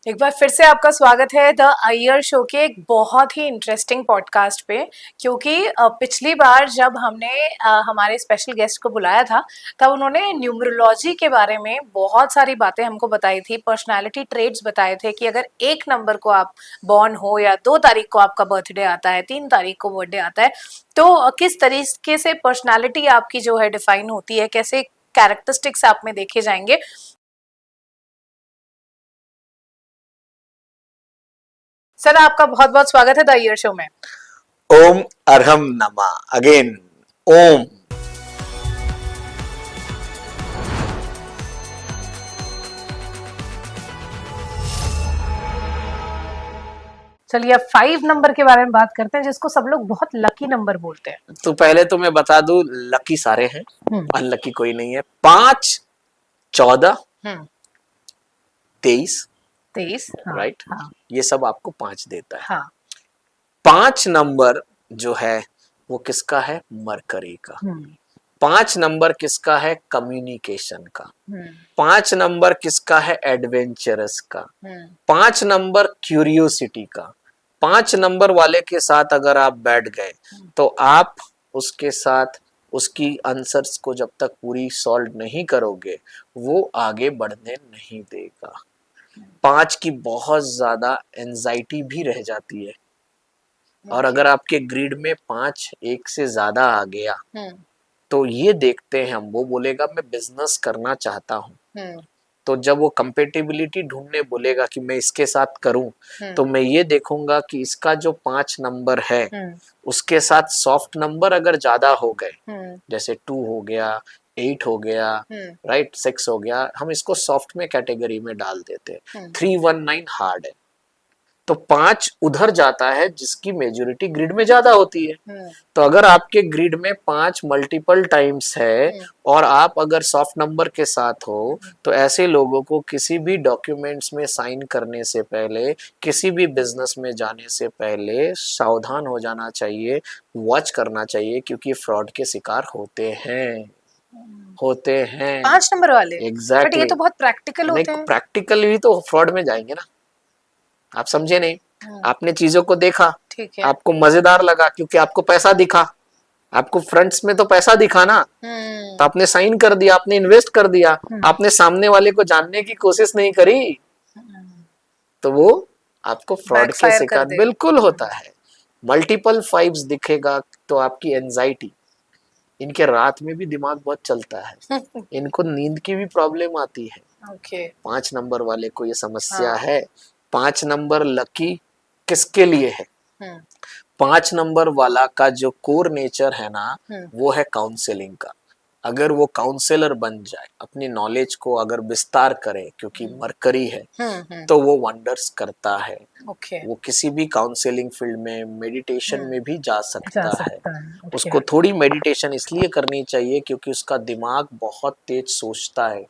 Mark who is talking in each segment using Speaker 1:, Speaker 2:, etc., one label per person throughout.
Speaker 1: एक बार फिर से आपका स्वागत है द अय्यर शो के एक बहुत ही इंटरेस्टिंग पॉडकास्ट पे। क्योंकि पिछली बार जब हमने हमारे स्पेशल गेस्ट को बुलाया था तब उन्होंने न्यूमरोलॉजी के बारे में बहुत सारी बातें हमको बताई थी, पर्सनालिटी ट्रेड्स बताए थे कि अगर 1 नंबर को आप बॉर्न हो या 2 तारीख को आपका बर्थडे आता है, 3 तारीख को बर्थडे आता है, तो किस तरीके से पर्सनैलिटी आपकी जो है डिफाइन होती है, कैसे कैरेक्टरिस्टिक्स आप में देखे जाएंगे। सर आपका बहुत बहुत स्वागत है द अय्यर शो में।
Speaker 2: ओम अर्हम नमा अगेन। ओम।
Speaker 1: चलिए अब 5 नंबर के बारे में बात करते हैं, जिसको सब लोग बहुत लकी नंबर बोलते हैं।
Speaker 2: तो पहले तो मैं बता दूं, लकी सारे हैं, अनलकी कोई नहीं है। 5, 14, 23,
Speaker 1: 23,
Speaker 2: राइट।
Speaker 1: हाँ,
Speaker 2: ये सब आपको 5 देता है।
Speaker 1: हाँ,
Speaker 2: 5 नंबर जो है वो किसका है? मरकरी का। 5 नंबर किसका है? कम्युनिकेशन का। 5 नंबर किसका है? एडवेंचरस का। 5 नंबर क्यूरियोसिटी का। 5 नंबर वाले के साथ अगर आप बैठ गए तो आप उसके साथ उसकी आंसर्स को जब तक पूरी सॉल्व नहीं करोगे वो आगे बढ़ने नहीं देगा। 5 की बहुत ज्यादा एंजाइटी भी रह जाती है। और अगर आपके ग्रिड में 5 एक से ज्यादा आ गया तो ये देखते हैं हम, वो बोलेगा मैं बिजनेस करना चाहता हूँ। तो जब वो कंपेटिबिलिटी ढूंढने बोलेगा कि मैं इसके साथ करूं, तो मैं ये देखूंगा कि इसका जो 5 नंबर है उसके साथ सॉफ्ट नंबर अगर ज्यादा हो गए, जैसे 2 हो गया, 8 हो गया, राइट, 6 हो गया, हम इसको सॉफ्ट में कैटेगरी में डाल देते हैं। 319 हार्ड है, तो 5 उधर जाता है जिसकी मेजोरिटी ग्रिड में ज्यादा होती है। तो अगर आपके ग्रिड में 5 मल्टीपल टाइम्स है और आप अगर सॉफ्ट नंबर के साथ हो, तो ऐसे लोगों को किसी भी डॉक्यूमेंट्स में साइन करने से पहले, किसी भी बिजनेस में जाने से पहले सावधान हो जाना चाहिए, वॉच करना चाहिए, क्योंकि फ्रॉड के शिकार होते हैं।
Speaker 1: 5 नंबर वाले। बट ये
Speaker 2: एग्जैक्टली।
Speaker 1: तो बहुत प्रैक्टिकल होते हैं।
Speaker 2: प्रैक्टिकल भी तो फ्रॉड में जाएंगे ना। आप समझे नहीं। आपने चीजों को देखा,
Speaker 1: ठीक है।
Speaker 2: आपको मजेदार लगा क्योंकि आपको पैसा दिखा, आपको फ्रंट्स में तो पैसा दिखा ना, तो आपने साइन कर दिया, आपने इन्वेस्ट कर दिया, आपने सामने वाले को जानने की कोशिश नहीं करी, तो वो आपको फ्रॉड के शिकार बिल्कुल होता है। मल्टीपल 5 दिखेगा तो आपकी एंजाइटी, इनके रात में भी दिमाग बहुत चलता है, इनको नींद की भी प्रॉब्लम आती है। 5 नंबर वाले को ये समस्या है। 5 नंबर लकी किसके लिए है? 5 नंबर वाला का जो कोर नेचर है ना, वो है काउंसलिंग का। अगर वो काउंसलर बन जाए, अपनी नॉलेज को अगर विस्तार करे, क्योंकि मरकरी है, तो वो वंडर्स करता है। वो किसी भी काउंसलिंग फील्ड में, मेडिटेशन में भी जा सकता है। उसको थोड़ी मेडिटेशन इसलिए करनी चाहिए क्योंकि उसका दिमाग बहुत तेज सोचता है,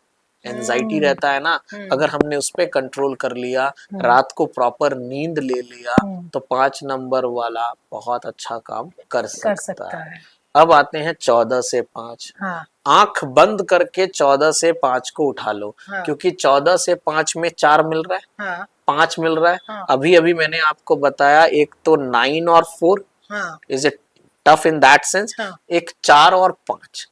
Speaker 2: एंजाइटी रहता है ना। अगर हमने उस पर कंट्रोल कर लिया, रात को प्रॉपर नींद ले लिया, तो 5 नंबर वाला बहुत अच्छा काम कर सकता है। अब आते हैं 14 से 5। आंख बंद करके 14 से 5 को उठा लो, क्योंकि 14 से 5 में 4 मिल रहा है, 5 मिल रहा है। अभी अभी मैंने आपको बताया, एक तो 9 और 4 is it tough in that sense. एक 4 और 5,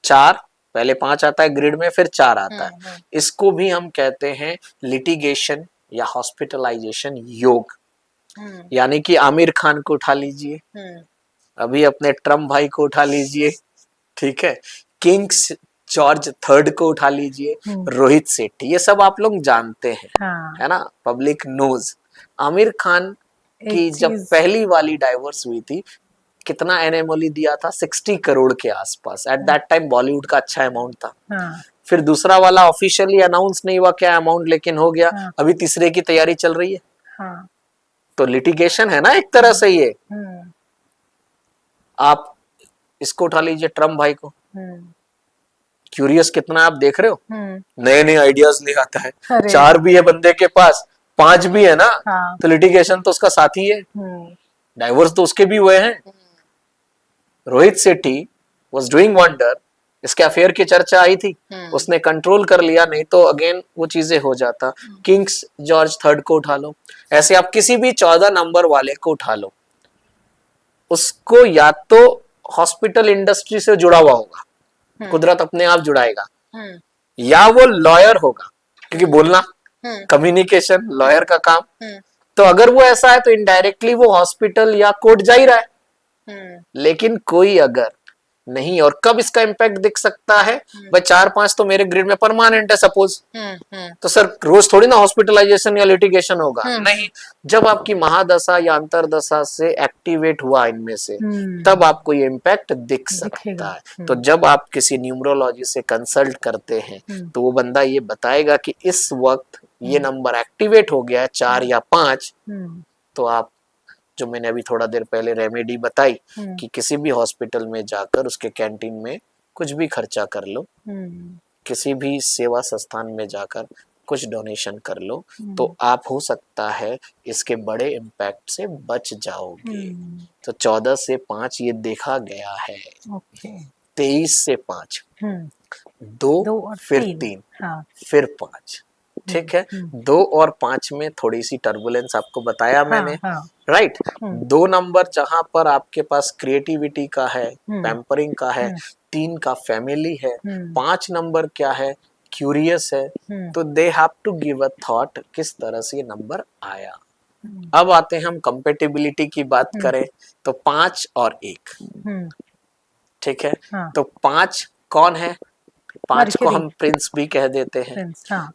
Speaker 2: 4 पहले 5 आता है ग्रिड में, फिर 4 आता है। इसको भी हम कहते हैं लिटिगेशन या हॉस्पिटलाइजेशन योग। यानी कि आमिर खान को उठा लीजिए, अभी अपने ट्रम्प भाई को उठा लीजिए, ठीक है, किंग्स जॉर्ज थर्ड को उठा लीजिए, रोहित सेठी, ये सब आप लोग जानते हैं, है ना, पब्लिक नोज। आमिर खान की जब पहली वाली डाइवोर्स हुई थी, कितना एनेमोली दिया था? 60 करोड़ के आसपास। एट दैट टाइम बॉलीवुड का अच्छा अमाउंट था। फिर दूसरा वाला ऑफिशियली अनाउंस नहीं हुआ क्या अमाउंट, लेकिन हो गया। अभी तीसरे की तैयारी चल रही है। तो लिटिगेशन है ना एक तरह से ये। आप इसको उठा लीजिए, ट्रम्प भाई को। क्यूरियस कितना आप देख रहे हो, नए नए आइडियाज ले आता है। 4 भी है बंदे के पास, 5 भी है ना, तो लिटिगेशन तो उसका साथी है, डाइवोर्स तो उसके भी हुए हैं। रोहित सेठी was doing wonder, इसके अफेयर की चर्चा आई थी, उसने कंट्रोल कर लिया, नहीं तो अगेन वो चीजें हो जाता। किंग्स जॉर्ज थर्ड को उठा लो, ऐसे आप किसी भी 14 नंबर वाले को उठा लो, उसको या तो हॉस्पिटल इंडस्ट्री से जुड़ा हुआ होगा, कुदरत अपने आप जुड़ाएगा, या वो लॉयर होगा, क्योंकि बोलना कम्युनिकेशन लॉयर का काम। तो अगर वो ऐसा है तो इनडायरेक्टली वो हॉस्पिटल या कोर्ट जा ही रहा है। लेकिन कोई अगर नहीं, और कब इसका इम्पैक्ट दिख सकता है भाई, 4-5 तो मेरे ग्रिड में परमानेंट है सपोज, तो सर रोज थोड़ी ना हॉस्पिटलाइजेशन या लिटिगेशन होगा, नहीं, जब आपकी महादशा या अंतरदशा से एक्टिवेट हुआ इनमें से, तब आपको ये इम्पैक्ट दिख सकता है। तो जब आप किसी न्यूमरोलॉजी से कंसल्ट करते हैं तो वो बंदा ये बताएगा कि इस वक्त ये नंबर एक्टिवेट हो गया है 4 या 5, तो आप, जो मैंने अभी थोड़ा देर पहले रेमेडी बताई कि किसी भी हॉस्पिटल में जाकर उसके कैंटीन में कुछ भी खर्चा कर लो, किसी भी सेवा संस्थान में जाकर कुछ डोनेशन कर लो, तो आप हो सकता है इसके बड़े इम्पैक्ट से बच जाओगे। तो 14 से 5 ये देखा गया है, 23 से 5, 2 फिर 3, फिर 5, ठीक है। 2 और 5 में थोड़ी सी टर्बुलेंस आपको बताया मैंने, राइट। 2 नंबर जहां पर आपके पास क्रिएटिविटी का है, पैम्परिंग का है, 3 का फैमिली है, 5 नंबर क्या है, क्यूरियस है, तो they have to give a thought किस तरह से ये नंबर आया। अब आते हैं हम कंपेटिबिलिटी की बात करें तो 5 और 1, ठीक है। तो 5 कौन है, 5 को हम प्रिंस भी कह देते हैं,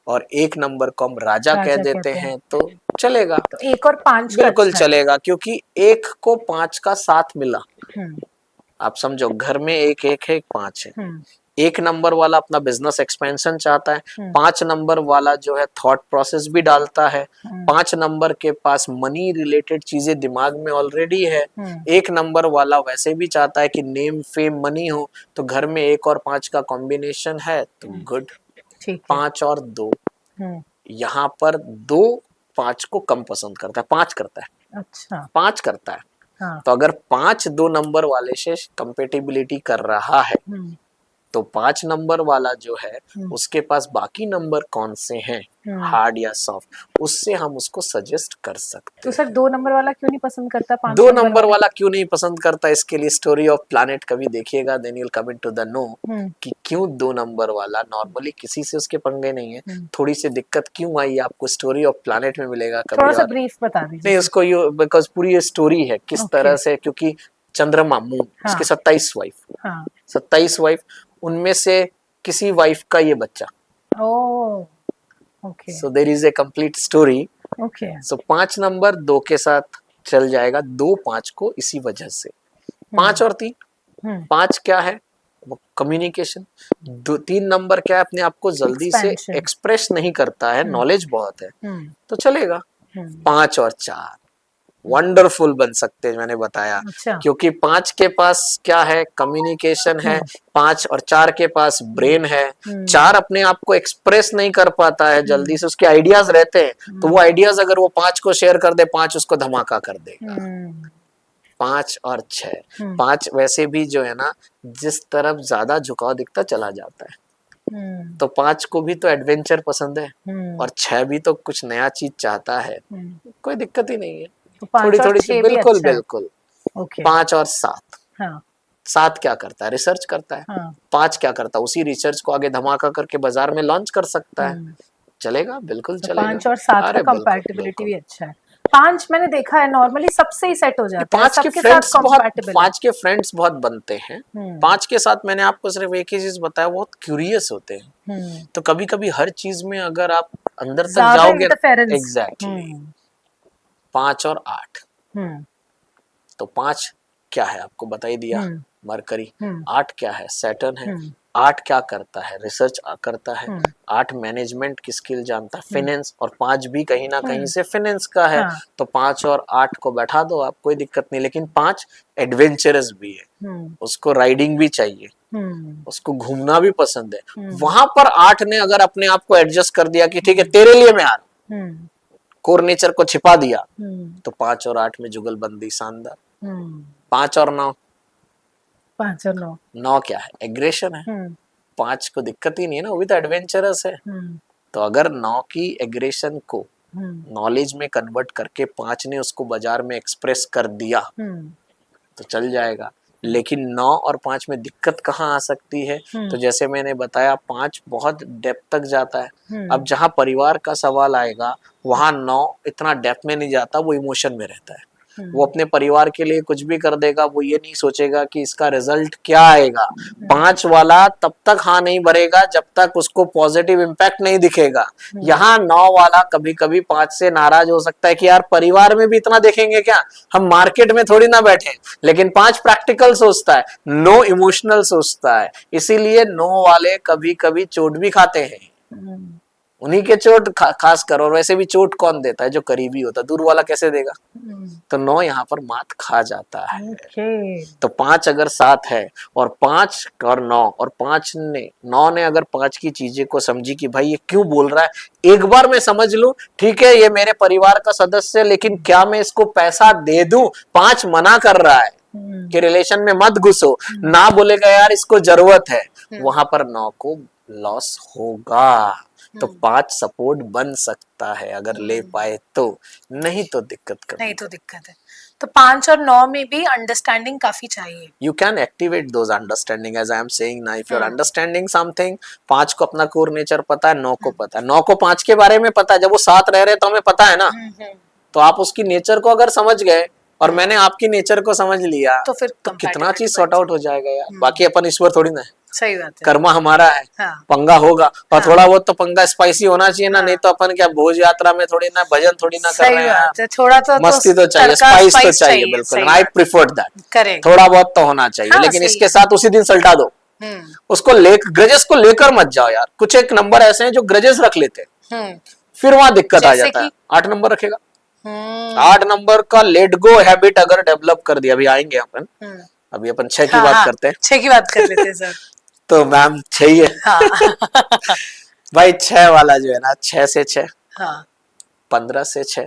Speaker 2: और 1 नंबर को हम राजा कह देते हैं, तो चलेगा,
Speaker 1: तो 1 और 5
Speaker 2: बिल्कुल चलेगा, क्योंकि 1 को 5 का साथ मिला। आप समझो घर में 1 1 है, 1 5 है। 1 नंबर वाला अपना बिजनेस एक्सपेंशन चाहता है, 5 नंबर वाला जो है थॉट प्रोसेस भी डालता है, 5 नंबर के पास मनी रिलेटेड चीजें दिमाग में ऑलरेडी है, 1 नंबर वाला वैसे भी चाहता है कि नेम फेम मनी हो, तो घर में 1 और 5 का कॉम्बिनेशन है तो गुड। 5 और 2, यहाँ पर 2 5 को कम पसंद करता है, 5 करता है, अच्छा 5 करता है। तो अगर 5 2 नंबर वाले से कंपेटिबिलिटी कर रहा है, तो 5 नंबर वाला जो है उसके पास बाकी नंबर कौन से हैं, हार्ड या सॉफ्ट, उससे हम उसको सजेस्ट कर सकते।
Speaker 1: तो सर 2 नंबर वाला क्यों नहीं पसंद करता,
Speaker 2: 2 नंबर वाला क्यों नहीं पसंद करता, इसके लिए स्टोरी ऑफ प्लैनेट कभी देखिएगा, then you will come into the know कि क्यों 2 नंबर वाला, नॉर्मली किसी से उसके पंगे नहीं है, थोड़ी सी दिक्कत क्यों आई आपको स्टोरी ऑफ प्लैनेट में मिलेगा कभी।
Speaker 1: थोड़ा सा ब्रीफ बता दीजिए।
Speaker 2: नहीं, उसको यू बिकॉज पूरी ये स्टोरी है किस तरह से, क्योंकि चंद्रमा मून इसके 27 वाइफ, 27 वाइफ, उनमें से किसी वाइफ का ये बच्चा, okay, so there is a complete story, okay. So 5 number 2 के साथ चल जाएगा, 2 5 को इसी वजह से। 5 और 3, 5 क्या है, वो कम्युनिकेशन, 3 नंबर क्या है, अपने आप को जल्दी से एक्सप्रेस नहीं करता है, नॉलेज बहुत है, तो चलेगा। 5 और 4 वंडरफुल बन सकते हैं, मैंने बताया, अच्छा। क्योंकि 5 के पास क्या है, कम्युनिकेशन है, 5 और 4 के पास ब्रेन है। 4 अपने आप को एक्सप्रेस नहीं कर पाता है जल्दी से, उसके आइडियाज रहते हैं, तो वो आइडियाज अगर वो 5 को शेयर कर दे, 5 उसको धमाका कर देगा। 5 और 6, 5 वैसे भी जो है ना, जिस तरफ ज्यादा झुकाव दिखता चला जाता है, तो 5 को भी तो एडवेंचर पसंद है, और 6 भी तो कुछ नया चीज चाहता है, कोई दिक्कत ही नहीं है, तो थोड़ी थोड़ी सी, बिल्कुल अच्छा बिल्कुल। 5 और 7, 7 क्या करता है, रिसर्च करता है, 5 क्या करता है, उसी रिसर्च को आगे धमाका करके बाजार में लॉन्च कर सकता है, चलेगा, बिल्कुल चलेगा।
Speaker 1: 5 और 7 का कंपैटिबिलिटी भी अच्छा है। 5 मैंने देखा है नॉर्मली सबसे ही सेट हो जाता है,
Speaker 2: 5 के फ्रेंड्स बहुत, 5 के फ्रेंड्स बहुत बनते हैं। 5 के साथ मैंने आपको सिर्फ एक ही चीज बताया, बहुत क्यूरियस होते हैं, तो कभी कभी हर चीज में अगर आप अंदर तक जाओगे, एग्जैक्टली। 5 और 8, तो 5 क्या है आपको बता ही दिया, मरकरी। 8 क्या है, सैटर्न है। 8 क्या करता है, रिसर्च करता है। 8 मैनेजमेंट की स्किल जानता है, फाइनेंस, और 5 भी कहीं ना कहीं से फाइनेंस का है, तो 5 और 8 को बैठा दो आप, कोई दिक्कत नहीं। लेकिन 5 एडवेंचरस भी है, उसको राइडिंग भी चाहिए, उसको घूमना भी पसंद है। वहां पर 8 ने अगर अपने आप को एडजस्ट कर दिया कि ठीक है तेरे लिए मैं आ रहा हूं, कोर नेचर को छिपा दिया, तो 5 और 8 में जुगलबंदी शानदार। 5 और 9,
Speaker 1: 5 और 9।
Speaker 2: 9 क्या है? एग्रेशन है। 5 को दिक्कत ही नहीं है ना, वो भी तो एडवेंचरस है। तो अगर 9 की एग्रेशन को नॉलेज में कन्वर्ट करके 5 ने उसको बाजार में एक्सप्रेस कर दिया तो चल जाएगा। लेकिन 9 और 5 में दिक्कत कहाँ आ सकती है? तो जैसे मैंने बताया 5 बहुत डेप्थ तक जाता है। अब जहाँ परिवार का सवाल आएगा वहां 9 इतना डेप्थ में नहीं जाता, वो इमोशन में रहता है। वो अपने परिवार के लिए कुछ भी कर देगा, वो ये नहीं सोचेगा कि इसका रिजल्ट क्या आएगा। 5 वाला तब तक हाँ नहीं भरेगा जब तक उसको पॉजिटिव इम्पैक्ट नहीं दिखेगा। यहाँ 9 वाला कभी कभी 5 से नाराज हो सकता है कि यार परिवार में भी इतना देखेंगे क्या, हम मार्केट में थोड़ी ना बैठे। लेकिन 5 प्रैक्टिकल सोचता है, 9 इमोशनल सोचता है, इसीलिए 9 वाले कभी कभी चोट भी खाते हैं। उन्हीं के चोट खास कर, और वैसे भी चोट कौन देता है? जो करीबी होता है, दूर वाला कैसे देगा? तो 9 यहाँ पर मात खा जाता है। तो 5 अगर साथ है और 5 और 9 और 5 ने 9 ने अगर 5 की चीजें को समझी कि भाई ये क्यों बोल रहा है, एक बार मैं समझ लूं, ठीक है ये मेरे परिवार का सदस्य है, लेकिन क्या मैं इसको पैसा दे दूं? 5 मना कर रहा है कि रिलेशन में मत घुसो, ना बोलेगा यार इसको जरूरत है, वहां पर 9 को लॉस होगा। तो 5 सपोर्ट बन सकता है अगर ले पाए तो, नहीं तो दिक्कत कर,
Speaker 1: नहीं तो दिक्कत है। तो 5 और 9 में भी अंडरस्टैंडिंग काफी चाहिए।
Speaker 2: You can activate those understanding as I am saying now. If you're understanding something, 5 को अपना कोर नेचर पता है, 9 को पता है, 9 को 5 के बारे में पता है, जब वो साथ रह रहे तो हमें पता है ना। तो आप उसकी नेचर को अगर समझ गए और मैंने आपकी नेचर को समझ लिया
Speaker 1: तो फिर
Speaker 2: तो कितना चीज सॉर्ट आउट हो जाएगा यार। बाकी अपन ईश्वर थोड़ी ना है,
Speaker 1: सही बात है,
Speaker 2: कर्मा हमारा है। पंगा होगा और थोड़ा बहुत तो पंगा स्पाइसी होना चाहिए ना, नहीं तो अपन क्या भोज यात्रा में थोड़ी ना भजन थोड़ी ना कर रहे हैं।
Speaker 1: थोड़ा तो
Speaker 2: मस्ती तो चाहिए, स्पाइस तो चाहिए, बिल्कुल। आई प्रिफर दैट, थोड़ा बहुत तो होना चाहिए। लेकिन इसके साथ उसी दिन सल्टा दो उसको, ग्रजेस को लेकर मत जाओ यार। कुछ एक नंबर ऐसे हैं जो ग्रजेस रख लेते हैं, फिर वहां दिक्कत आ जाता है। 8 नंबर रखेगा, 8 नंबर का लेट गो हैबिट अगर डेवलप कर दिया, अभी आएंगे अपन, अभी अपन 6 की बात करते हैं।
Speaker 1: 6 की बात कर लेते हैं सर।
Speaker 2: तो मैम 6 ही है। भाई 6 वाला जो है ना, 6 से 6, 15 से 6,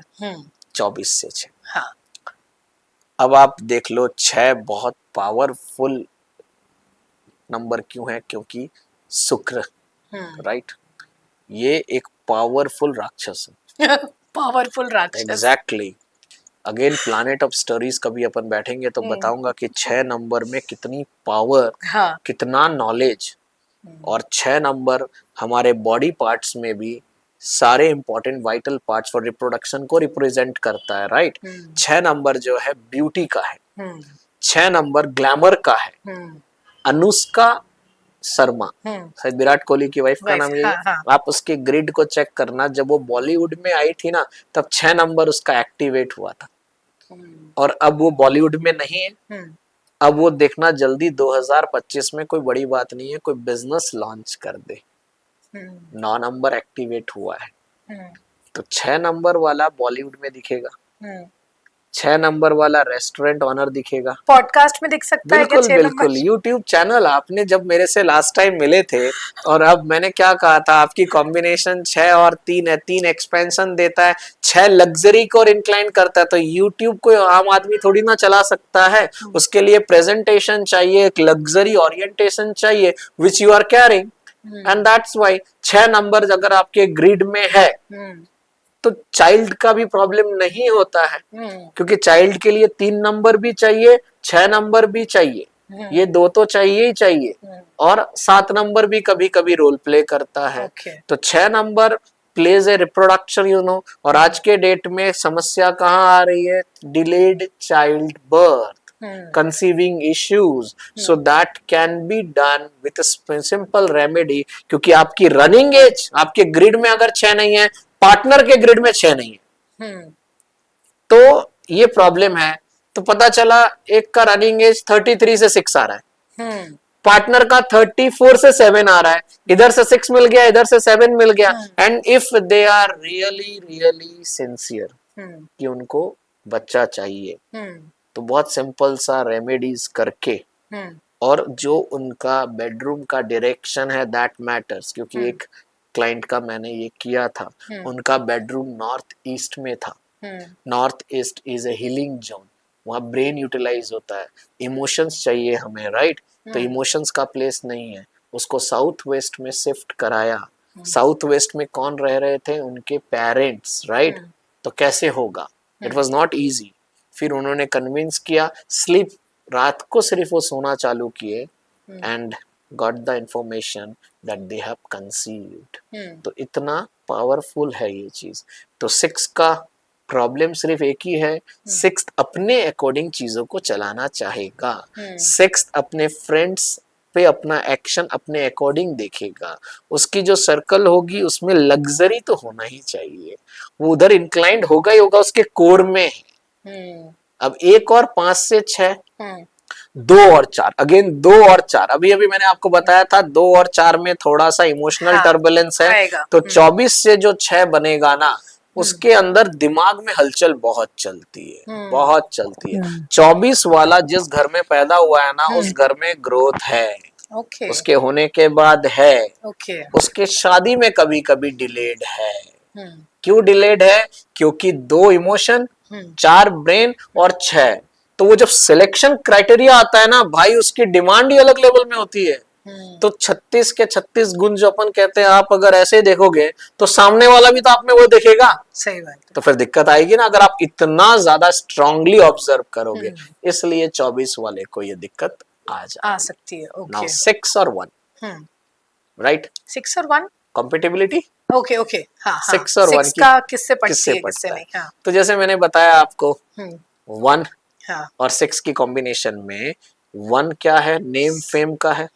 Speaker 2: 24 से 6। अब आप देख लो 6 बहुत पावरफुल नंबर क्यों है? क्योंकि शुक्र, राइट, ये एक पावरफुल राक्षस है।
Speaker 1: पावरफुल राक्षस,
Speaker 2: exactly. Again planet of stories कभी अपन बैठेंगे तो बताऊंगा कि 6 नंबर में कितनी पावर, कितना नॉलेज। और 6 नंबर हमारे बॉडी पार्ट्स में भी सारे important vital parts for reproduction को रिप्रेजेंट करता है, राइट। 6 नंबर जो है ब्यूटी का है, 6 नंबर ग्लैमर का है। अनुष्का शर्मा, शायद विराट कोहली की वाइफ का नाम यही है। आप उसके ग्रिड को चेक करना, जब वो बॉलीवुड में आई थी ना तब 6 नंबर उसका एक्टिवेट हुआ था, और अब वो बॉलीवुड में नहीं है। अब वो देखना जल्दी 2025 में, कोई बड़ी बात नहीं है, कोई बिजनेस लॉन्च कर दे। 9 नंबर एक्टिवेट हुआ है तो 6 नंबर वाला बॉलीवुड में दिखेगा, 6 नंबर वाला रेस्टोरेंट ऑनर दिखेगा,
Speaker 1: पॉडकास्ट में दिख सकता है क्या?
Speaker 2: बिल्कुल। YouTube channel. आपने जब मेरे से लास्ट टाइम मिले थे और अब मैंने क्या कहा था, आपकी कॉम्बिनेशन 6 और 3 है, 3 एक्सपेंशन देता है, 6 लग्जरी को इंक्लाइन करता है। तो यूट्यूब को आम आदमी थोड़ी ना चला सकता है, उसके लिए प्रेजेंटेशन चाहिए, एक लग्जरी ओरिएंटेशन चाहिए, which you are carrying, and that's why 6 number अगर आपके ग्रिड में है तो चाइल्ड का भी प्रॉब्लम नहीं होता है, क्योंकि चाइल्ड के लिए 3 नंबर भी चाहिए, 6 नंबर भी चाहिए, ये 2 तो चाहिए ही चाहिए, और 7 नंबर भी कभी कभी रोल प्ले करता है। तो 6 number plays a reproduction, you know. और आज के डेट में समस्या कहाँ आ रही है? Delayed child birth, conceiving issues, so that can be done with a simple remedy। क्योंकि आपकी रनिंग एज आपके ग्रिड में अगर 6 नहीं है, पार्टनर के ग्रिड में 6 नहीं है, तो ये प्रॉब्लम है। तो पता चला एक का रनिंग एज 33 से 6 आ रहा है, पार्टनर का 34 से 7 आ रहा है, इधर से 6 मिल गया, इधर से 7 मिल गया। And if they are really sincere कि उनको बच्चा चाहिए, तो बहुत सिंपल सा रेमेडीज करके, और जो उनका बेडरूम का डायरेक्शन है दैट मैटर्स। क्योंकि एक क्लाइंट का मैंने ये किया था, उनका बेडरूम नॉर्थ ईस्ट में था। North east is a healing zone, वहाँ ब्रेन यूटिलाइज होता है, इमोशंस चाहिए हमें, राइट? तो इमोशंस का प्लेस नहीं है, उसको साउथ वेस्ट में शिफ्ट कराया। साउथ वेस्ट में कौन रह रहे थे? उनके पेरेंट्स, राइट? तो कैसे होगा? It was not easy. फिर उन्होंने कन्विंस किया, स्लीप, रात को सिर्फ वो सोना चालू किए and got the information that they have conceived. तो इतना पावरफुल है ये चीज। तो 6 का प्रॉब्लम सिर्फ एक ही है, 6 अपने अकॉर्डिंग चीजों को चलाना चाहेगा। 6 अपने फ्रेंड्स पे अपना एक्शन अपने अकॉर्डिंग देखेगा। उसकी जो सर्कल होगी उसमें लग्जरी तो होना ही चाहिए, वो उधर इंक्लाइंड होगा ही होगा, उसके कोर में। अब 1 और 5 से 6, 2 और 4, अगेन 2 और 4, अभी अभी मैंने आपको बताया था 2 और 4 में थोड़ा सा इमोशनल टर्बुलेंस है। तो 24 से जो 6 बनेगा ना, उसके अंदर दिमाग में हलचल बहुत चलती है, बहुत चलती है। 24 वाला जिस घर में पैदा हुआ है ना, उस घर में ग्रोथ है, उसके होने के बाद है, उसके शादी में कभी कभी डिलेड है। क्यों डिलेड है? क्योंकि 2 इमोशन, 4 ब्रेन और 6, तो वो जब सिलेक्शन क्राइटेरिया आता है ना भाई, उसकी डिमांड ही अलग लेवल में होती है। तो 36 के 36 गुण जो अपन कहते हैं, आप अगर ऐसे देखोगे तो सामने वाला भी तो आप में वो देखेगा।
Speaker 1: सही बात। तो
Speaker 2: फिर दिक्कत आएगी ना, अगर आप इतना ज्यादा स्ट्रांगली ऑब्जर्व करोगे। इसलिए 24 वाले को ये दिक्कत आ सकती है। नाउ 6 और 1, राइट? 6 और 1 कॉम्पिटिबिलिटी।
Speaker 1: ओके ओके, हाँ,
Speaker 2: 6 और 1
Speaker 1: का किससे पड़ती है, किससे नहीं? हाँ।
Speaker 2: तो जैसे मैंने बताया आपको, 1 और 6 की कॉम्बिनेशन में 1 क्या है? नेम फेम का है।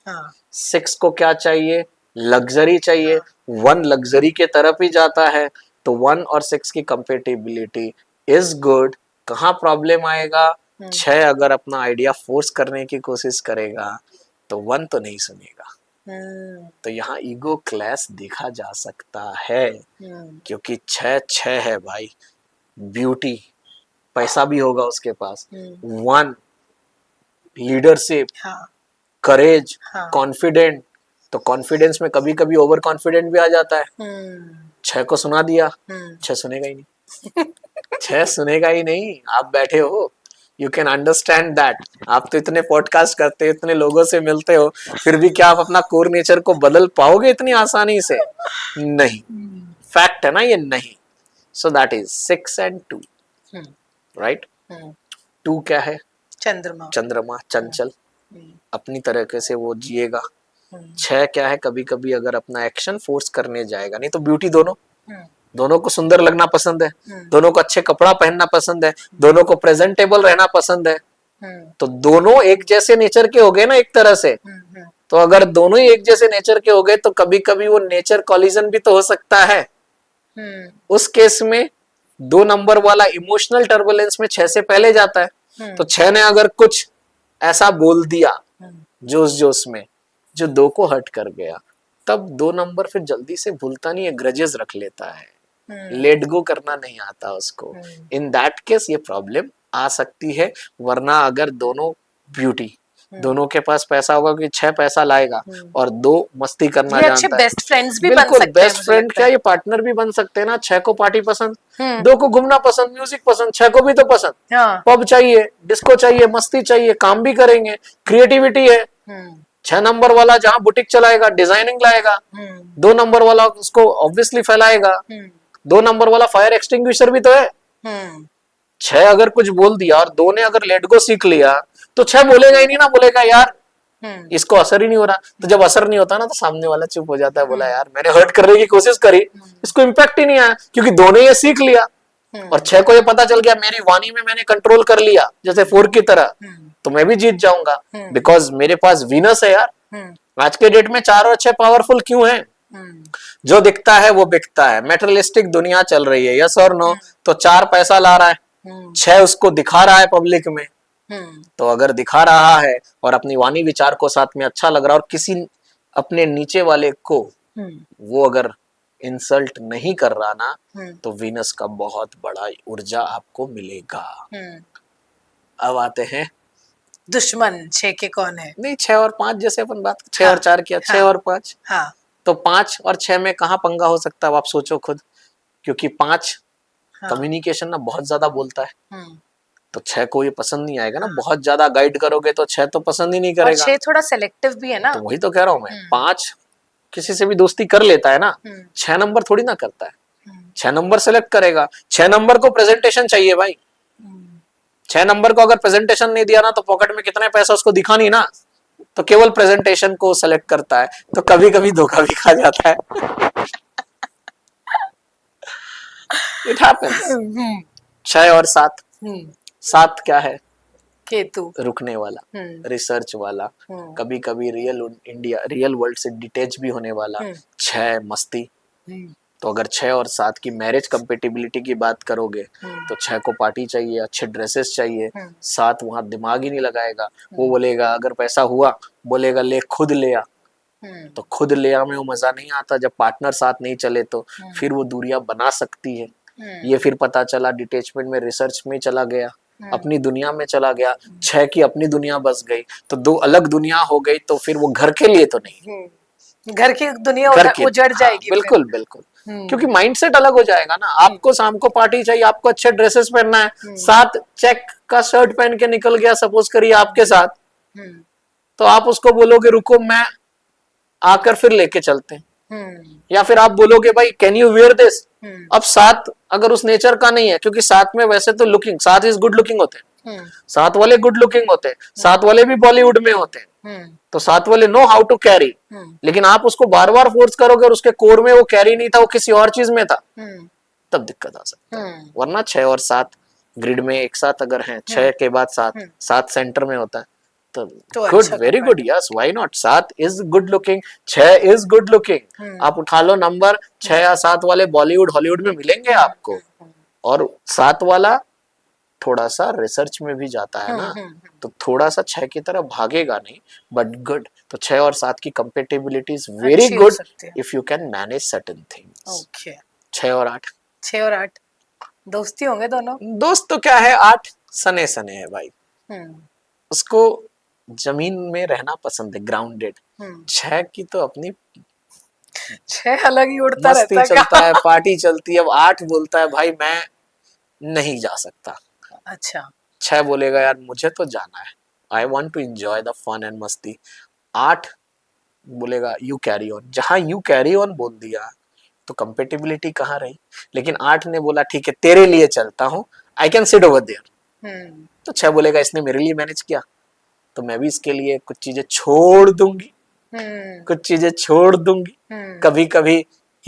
Speaker 2: 6 को क्या चाहिए? लग्जरी चाहिए। 1 लग्जरी के तरफ ही जाता है। तो 1 और 6 की कंपेटिबिलिटी इज गुड। कहाँ प्रॉब्लम आएगा? 6 अगर अपना आइडिया फोर्स करने की कोशिश करेगा तो 1 तो नहीं सुनेगा। तो यहाँ ईगो क्लैश देखा जा सकता है, क्योंकि 6 है भाई, ब्यूटी, पैसा भी होगा उसके पास, 1 लीडरशिप, करेज, कॉन्फिडेंट। तो कॉन्फिडेंस में कभी कभी ओवर कॉन्फिडेंट भी आ जाता है। 6 को सुना दिया, 6 सुनेगा ही नहीं। 6 सुनेगा ही नहीं। आप बैठे हो, यू कैन अंडरस्टैंड दैट। आप तो इतने पॉडकास्ट करते हो, इतने लोगों से मिलते हो, फिर भी क्या आप अपना कोर नेचर को बदल पाओगे इतनी आसानी से? नहीं, फैक्ट है ना ये, नहीं। So that is 6 and 2, right? 2 क्या है? चंद्रमा, चंद्रमा, चंचल, अपनी तरीके से वो जिएगा। 6 क्या है? कभी कभी अगर अपना एक्शन फोर्स करने जाएगा, नहीं तो ब्यूटी, दोनों को सुंदर लगना पसंद है, दोनों को अच्छे कपड़ा पहनना पसंद है, दोनों को प्रेजेंटेबल रहना पसंद है। तो दोनों एक जैसे नेचर के हो गए ना एक तरह से। तो अगर दोनों ही एक जैसे नेचर के हो गए तो कभी कभी वो नेचर कॉलिजन भी तो हो सकता है। उस केस में 2 नंबर वाला इमोशनल टर्बुलेंस में 6 से पहले जाता है। तो 6 ने अगर कुछ ऐसा बोल दिया जोश जोश में जो 2 को हर्ट कर गया, तब 2 नंबर फिर जल्दी से भूलता नहीं है, ग्रजेस रख लेता है, लेट गो करना नहीं आता उसको। इन दैट केस ये प्रॉब्लम आ सकती है। वरना अगर दोनों ब्यूटी, दोनों के पास पैसा होगा कि 6 पैसा लाएगा और 2 मस्ती करना जानता है,
Speaker 1: बेस्ट फ्रेंड्स भी
Speaker 2: बिल्कुल
Speaker 1: बन सकते हैं,
Speaker 2: बेस्ट फ्रेंड क्या, ये पार्टनर भी बन सकते हैं ना। 6 को पार्टी पसंद, 2 को घूमना पसंद, म्यूजिक पसंद, 6 को भी तो पसंद, पब चाहिए, डिस्को चाहिए, मस्ती चाहिए, काम भी करेंगे, क्रिएटिविटी है। 6 नंबर वाला जहाँ बुटीक चलाएगा, डिजाइनिंग लाएगा, 2 नंबर वाला उसको ऑब्वियसली फैलाएगा। 2 नंबर वाला फायर एक्सटिंग्विशर भी तो है। 6 अगर कुछ बोल दिया और 2 ने अगर लेट गो सीख लिया तो 6 बोलेगा ही नहीं ना, बोलेगा यार इसको असर ही नहीं हो रहा। तो जब असर नहीं होता ना तो सामने वाला चुप हो जाता है, बोला यार मैंने हर्ट करने की कोशिश करी, इसको इम्पैक्ट ही नहीं आया क्योंकि 2 ने ये सीख लिया। और 6 को ये पता चल गया मेरी वाणी में मैंने कंट्रोल कर लिया जैसे 4 की तरह, तो मैं भी जीत जाऊंगा बिकॉज मेरे पास वीनस है यार। आज के डेट में 4 और 6 पावरफुल क्यों है? जो दिखता है वो बिकता है, मेटेरियलिस्टिक दुनिया चल रही है, यस और नो? तो 4 पैसा ला रहा है, 6 उसको दिखा रहा है पब्लिक में। तो अगर दिखा रहा है और अपनी वाणी विचार को साथ में अच्छा लग रहा है और किसी अपने नीचे वाले को वो अगर इंसल्ट नहीं कर रहा ना, तो वीनस का बहुत बड़ा ऊर्जा आपको मिलेगा। अब आते हैं
Speaker 1: दुश्मन 6 के कौन है?
Speaker 2: नहीं, 6 और 5 जैसे अपन बात 6 और 4 किया, 6 और 5। तो 5 और 6 में कहाँ पंगा हो सकता है, आप सोचो खुद। क्योंकि 5 कम्युनिकेशन ना बहुत ज्यादा बोलता है, तो 6 को ये पसंद नहीं आएगा ना, बहुत ज्यादा गाइड करोगे तो 6 तो पसंद ही नहीं
Speaker 1: और
Speaker 2: करेगा।
Speaker 1: 6 थोड़ा सेलेक्टिव भी है ना।
Speaker 2: तो वही तो कह रहा हूं मैं, 5 किसी से भी दोस्ती कर लेता है ना, 6 नंबर थोड़ी ना करता है। 6 नंबर सेलेक्ट करेगा, 6 नंबर को प्रेजेंटेशन चाहिए भाई। 6 नंबर को अगर प्रेजेंटेशन नहीं दिया ना तो पॉकेट में कितना पैसा उसको दिखा नहीं ना, तो केवल प्रेजेंटेशन को सेलेक्ट करता है, तो कभी कभी धोखा भी खा जाता है। It happens. 6 और 7, 7 क्या है?
Speaker 1: केतु,
Speaker 2: रुकने वाला, रिसर्च वाला, कभी कभी रियल वर्ल्ड से डिटेच भी होने वाला। 6 मस्ती। तो अगर 6 और 7 की मैरिज कंपेटिबिलिटी की बात करोगे तो 6 को पार्टी चाहिए, अच्छे ड्रेसेस चाहिए। 7 वहां दिमाग ही नहीं लगाएगा, वो बोलेगा अगर पैसा हुआ, बोलेगा ले खुद ले आ। तो खुद ले आ में वो मजा नहीं आता जब पार्टनर साथ नहीं चले, तो फिर वो दूरियां बना सकती है। ये फिर पता चला डिटेचमेंट में, रिसर्च में चला गया, अपनी दुनिया में चला गया। 6 की अपनी दुनिया बस गई, तो 2 अलग दुनिया हो गई, तो फिर वो घर के लिए तो नहीं,
Speaker 1: घर की दुनिया उजड़ जाएगी।
Speaker 2: बिल्कुल बिल्कुल, क्योंकि माइंडसेट अलग हो जाएगा ना। आपको शाम को पार्टी चाहिए, आपको अच्छे ड्रेसेस पहनना है, 7 चेक का शर्ट पहन के निकल गया सपोज करिए आपके साथ, तो आप उसको बोलोगे रुको मैं आकर फिर लेके चलते हैं, या फिर आप बोलोगे भाई कैन यू वेयर दिस। अब 7 अगर उस नेचर का नहीं है, क्योंकि 7 में वैसे तो लुकिंग, 7 इज गुड लुकिंग होते हैं, 7 वाले गुड लुकिंग होते हैं, 7 वाले भी बॉलीवुड में होते हैं, तो 7 वाले नो हाउ टू कैरी। लेकिन आप उसको बार बार फोर्स करोगे और उसके कोर में वो कैरी नहीं था, वो किसी और चीज में था, तब दिक्कत आ सकता है। वरना 6 और 7 ग्रिड में एक साथ अगर हैं, 6 के बाद 7 सेंटर में होता है, तो good, very good, yes, why not. 7 is good looking, 6 is good looking. आप उठा लो नंबर, 6 या 7 वाले बॉलीवुड हॉलीवुड में मिलेंगे आपको, और 7 वाला थोड़ा सा रिसर्च में भी जाता है ना, तो थोड़ा सा 6 की तरफ भागेगा नहीं, बट गुड। तो 6 और 7 की compatibility is very good if you can manage certain things. 6 और 8,
Speaker 1: 6 और 8 दोस्ती होंगे दोनों।
Speaker 2: दोस्त तो क्या है, 8 सने सने है भाई, उसको जमीन में रहना पसंद है, ग्राउंडेड। 6 की तो अपनी
Speaker 1: 6 अलग ही उड़ता
Speaker 2: मस्ती
Speaker 1: रहता
Speaker 2: चलता है, पार्टी चलती है। अब 8 बोलता है भाई मैं नहीं जा सकता।
Speaker 1: अच्छा,
Speaker 2: 6 बोलेगा यार मुझे तो जाना है, I want to enjoy the fun and मस्ती। 8 बोलेगा यू कैरी ऑन। जहां यू कैरी ऑन बोल दिया तो कंपेटिबिलिटी कहाँ रही। लेकिन 8 ने बोला ठीक है तेरे लिए चलता हूँ, I can sit over there, तो 6 बोलेगा इसने मेरे लिए मैनेज किया, तो मैं भी इसके लिए कुछ चीजें छोड़ दूंगी, कुछ चीजें छोड़ दूंगी। कभी कभी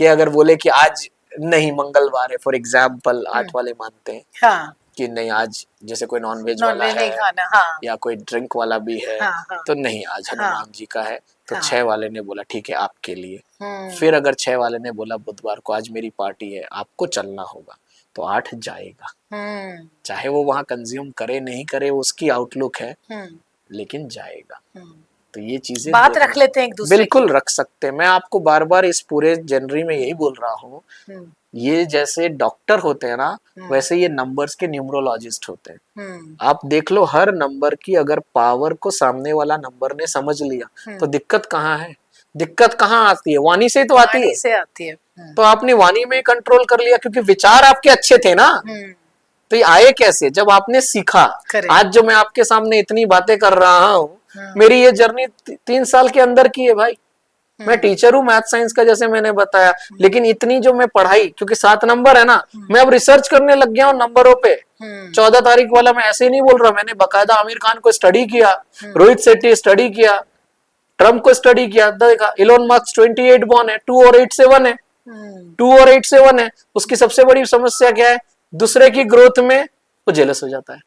Speaker 2: ये अगर बोले कि आज नहीं मंगलवार है फॉर एग्जाम्पल, 8 वाले मानते हैं
Speaker 1: हाँ,
Speaker 2: कि नहीं आज जैसे कोई नॉनवेज वाला है
Speaker 1: खाना, हाँ,
Speaker 2: या कोई ड्रिंक वाला भी है,
Speaker 1: हाँ,
Speaker 2: तो नहीं आज हनुमान जी का है, तो
Speaker 1: हाँ,
Speaker 2: 6 वाले ने बोला ठीक है आपके लिए। फिर अगर 6 वाले ने बोला बुधवार को आज मेरी पार्टी है आपको चलना होगा, तो 8 जाएगा, चाहे वो वहां कंज्यूम करे नहीं करे उसकी आउटलुक है, लेकिन जाएगा। तो ये चीजें
Speaker 1: बात रख लेते हैं एक दूसरे
Speaker 2: बिल्कुल
Speaker 1: की।
Speaker 2: रख सकते हैं। मैं आपको बार बार इस पूरे जनरी में यही बोल रहा हूँ, ये जैसे डॉक्टर होते हैं ना, वैसे ये नंबर्स के न्यूमरोलॉजिस्ट होते हैं। आप देख लो हर नंबर की अगर पावर को सामने वाला नंबर ने समझ लिया तो दिक्कत कहाँ है, दिक्कत कहाँ आती है, वाणी से तो आती है,
Speaker 1: से आती है।
Speaker 2: तो आपने वाणी में कंट्रोल कर लिया क्योंकि विचार आपके अच्छे थे ना। तो ये आए कैसे, जब आपने सीखा। आज जो मैं आपके सामने इतनी बातें कर रहा हूँ, मेरी ये जर्नी 3 साल के अंदर की है भाई। मैं टीचर हूँ मैथ साइंस का जैसे मैंने बताया, लेकिन इतनी जो मैं पढ़ाई, क्योंकि 7 नंबर है ना, मैं अब रिसर्च करने लग गया हूँ नंबरों पे। 14 तारीख वाला मैं ऐसे ही नहीं बोल रहा, मैंने बकायदा आमिर खान को स्टडी किया, रोहित शेट्टी स्टडी किया, ट्रम्प को स्टडी किया, देखा इलोन मस्क 28 बॉर्न है, 2 और 8 से 1 है, 2 और 8 से 1 है। उसकी सबसे बड़ी समस्या क्या है, दूसरे की ग्रोथ में वो जेलस हो जाता है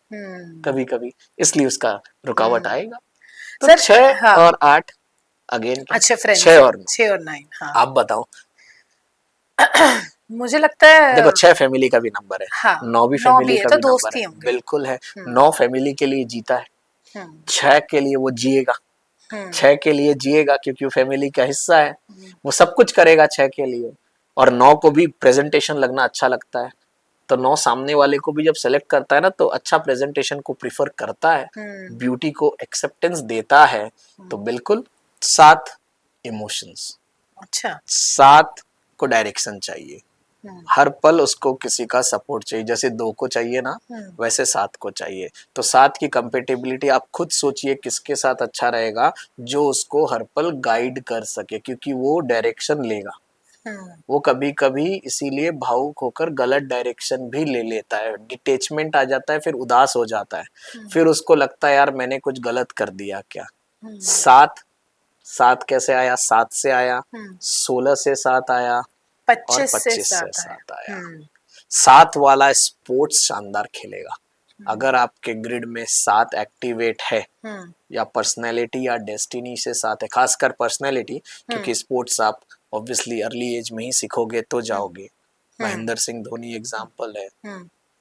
Speaker 2: कभी कभी, इसलिए उसका रुकावट आएगा। तो 6 और 8 अगेन
Speaker 1: अच्छे फ्रेंड,
Speaker 2: 6 और
Speaker 1: 9। हाँ।
Speaker 2: आप बताओ।
Speaker 1: मुझे लगता है
Speaker 2: देखो 6 फैमिली का भी नंबर है,
Speaker 1: हाँ,
Speaker 2: 9 भी फैमिली का
Speaker 1: तो
Speaker 2: भी नंबर है, बिल्कुल है। 9 फैमिली के लिए जीता है, 6 के लिए वो जिएगा, 6 के लिए जिएगा क्योंकि वो फैमिली का हिस्सा है, वो सब कुछ करेगा 6 के लिए। और 9 को भी प्रेजेंटेशन लगना अच्छा लगता है, तो 9 सामने वाले को भी जब सेलेक्ट करता है ना, तो अच्छा प्रेजेंटेशन को प्रीफर करता है, ब्यूटी को एक्सेप्टेंस देता है। तो बिल्कुल 7 इमोशंस,
Speaker 1: अच्छा,
Speaker 2: 7 को डायरेक्शन चाहिए, हर पल उसको किसी का सपोर्ट चाहिए, जैसे 2 को चाहिए ना वैसे 7 को चाहिए। तो 7 की कंपेटिबिलिटी आप खुद सोचिए किसके साथ अच्छा रहेगा, जो उसको हर पल गाइड कर सके, क्योंकि वो डायरेक्शन लेगा। वो कभी कभी इसीलिए भावुक होकर गलत डायरेक्शन भी ले लेता है, डिटेचमेंट आ जाता है, फिर उदास हो जाता है, फिर उसको लगता है यार मैंने कुछ गलत कर दिया क्या। 7 7 कैसे आया, 7 से आया, 16 से 7 आया और 25 से 7 आया। 7 वाला स्पोर्ट्स शानदार खेलेगा। अगर आपके ग्रिड में 7 एक्टिवेट है या पर्सनैलिटी या डेस्टिनी से 7 है, खासकर पर्सनैलिटी, क्योंकि स्पोर्ट्स आप ऑब्वियसली अर्ली एज में ही सीखोगे तो जाओगे। महेंद्र सिंह धोनी एग्जाम्पल है,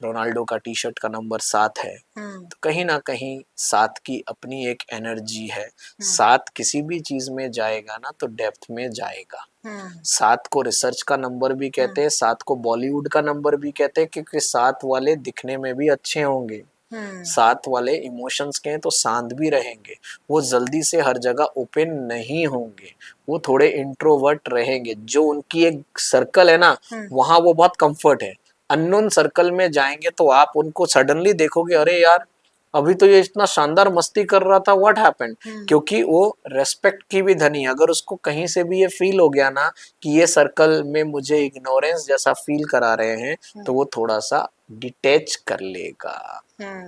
Speaker 2: रोनाल्डो का टी शर्ट का नंबर 7 है, तो कहीं ना कहीं 7 की अपनी एक एनर्जी है। 7 किसी भी चीज में जाएगा ना तो डेप्थ में जाएगा। 7 को रिसर्च का नंबर भी कहते हैं, 7 को बॉलीवुड का नंबर भी कहते हैं, क्योंकि 7 वाले दिखने में भी अच्छे होंगे। 7 वाले इमोशंस के हैं तो शांत भी रहेंगे, वो जल्दी से हर जगह ओपन नहीं होंगे, वो थोड़े इंट्रोवर्ट रहेंगे। जो उनकी एक सर्कल है ना वहां वो बहुत कंफर्ट है। अननोन सर्कल में जाएंगे तो आप उनको सडनली देखोगे, अरे यार अभी तो ये इतना शानदार मस्ती कर रहा था, व्हाट हैपेंड। क्योंकि वो रेस्पेक्ट की भी धनी है। अगर उसको कहीं से भी ये फील हो गया ना कि ये सर्कल में मुझे इग्नोरेंस जैसा फील करा रहे हैं तो वो थोड़ा सा डिटेच कर लेगा।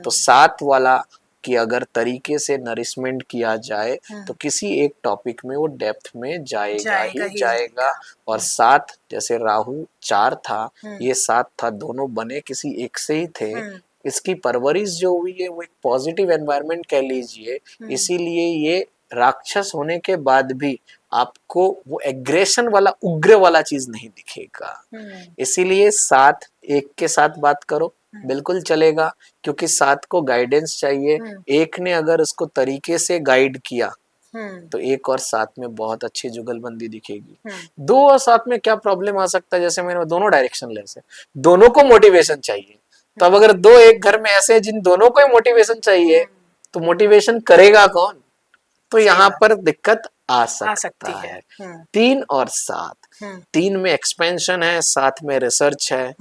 Speaker 2: तो 7 वाला कि अगर तरीके से नरिशमेंट किया जाए तो किसी एक टॉपिक में वो डेप्थ में जाएगा ही जाएगा। और 7 जैसे राहु 4 था, ये 7 था, दोनों बने किसी एक से ही थे। इसकी परवरिश जो हुई है वो एक पॉजिटिव एनवायरनमेंट कह लीजिए, इसीलिए ये राक्षस होने के बाद भी आपको वो एग्रेशन वाला उग्र वाला चीज नहीं दिखेगा। इसीलिए 7 एक के साथ बात करो बिल्कुल चलेगा, क्योंकि 7 को गाइडेंस चाहिए। एक ने अगर उसको तरीके से गाइड किया तो 1 और 7 में बहुत अच्छी जुगलबंदी दिखेगी। 2 और 7 में क्या प्रॉब्लम आ सकता है, जैसे मैंने दोनों डायरेक्शन लेस है, दोनों को मोटिवेशन चाहिए। तो अब अगर 2 एक घर में ऐसे हैं जिन दोनों को ही मोटिवेशन चाहिए तो मोटिवेशन करेगा कौन, तो यहाँ पर दिक्कत आ सकता है। 3 और 7, 3 में एक्सपेंशन है, 7 में रिसर्च है।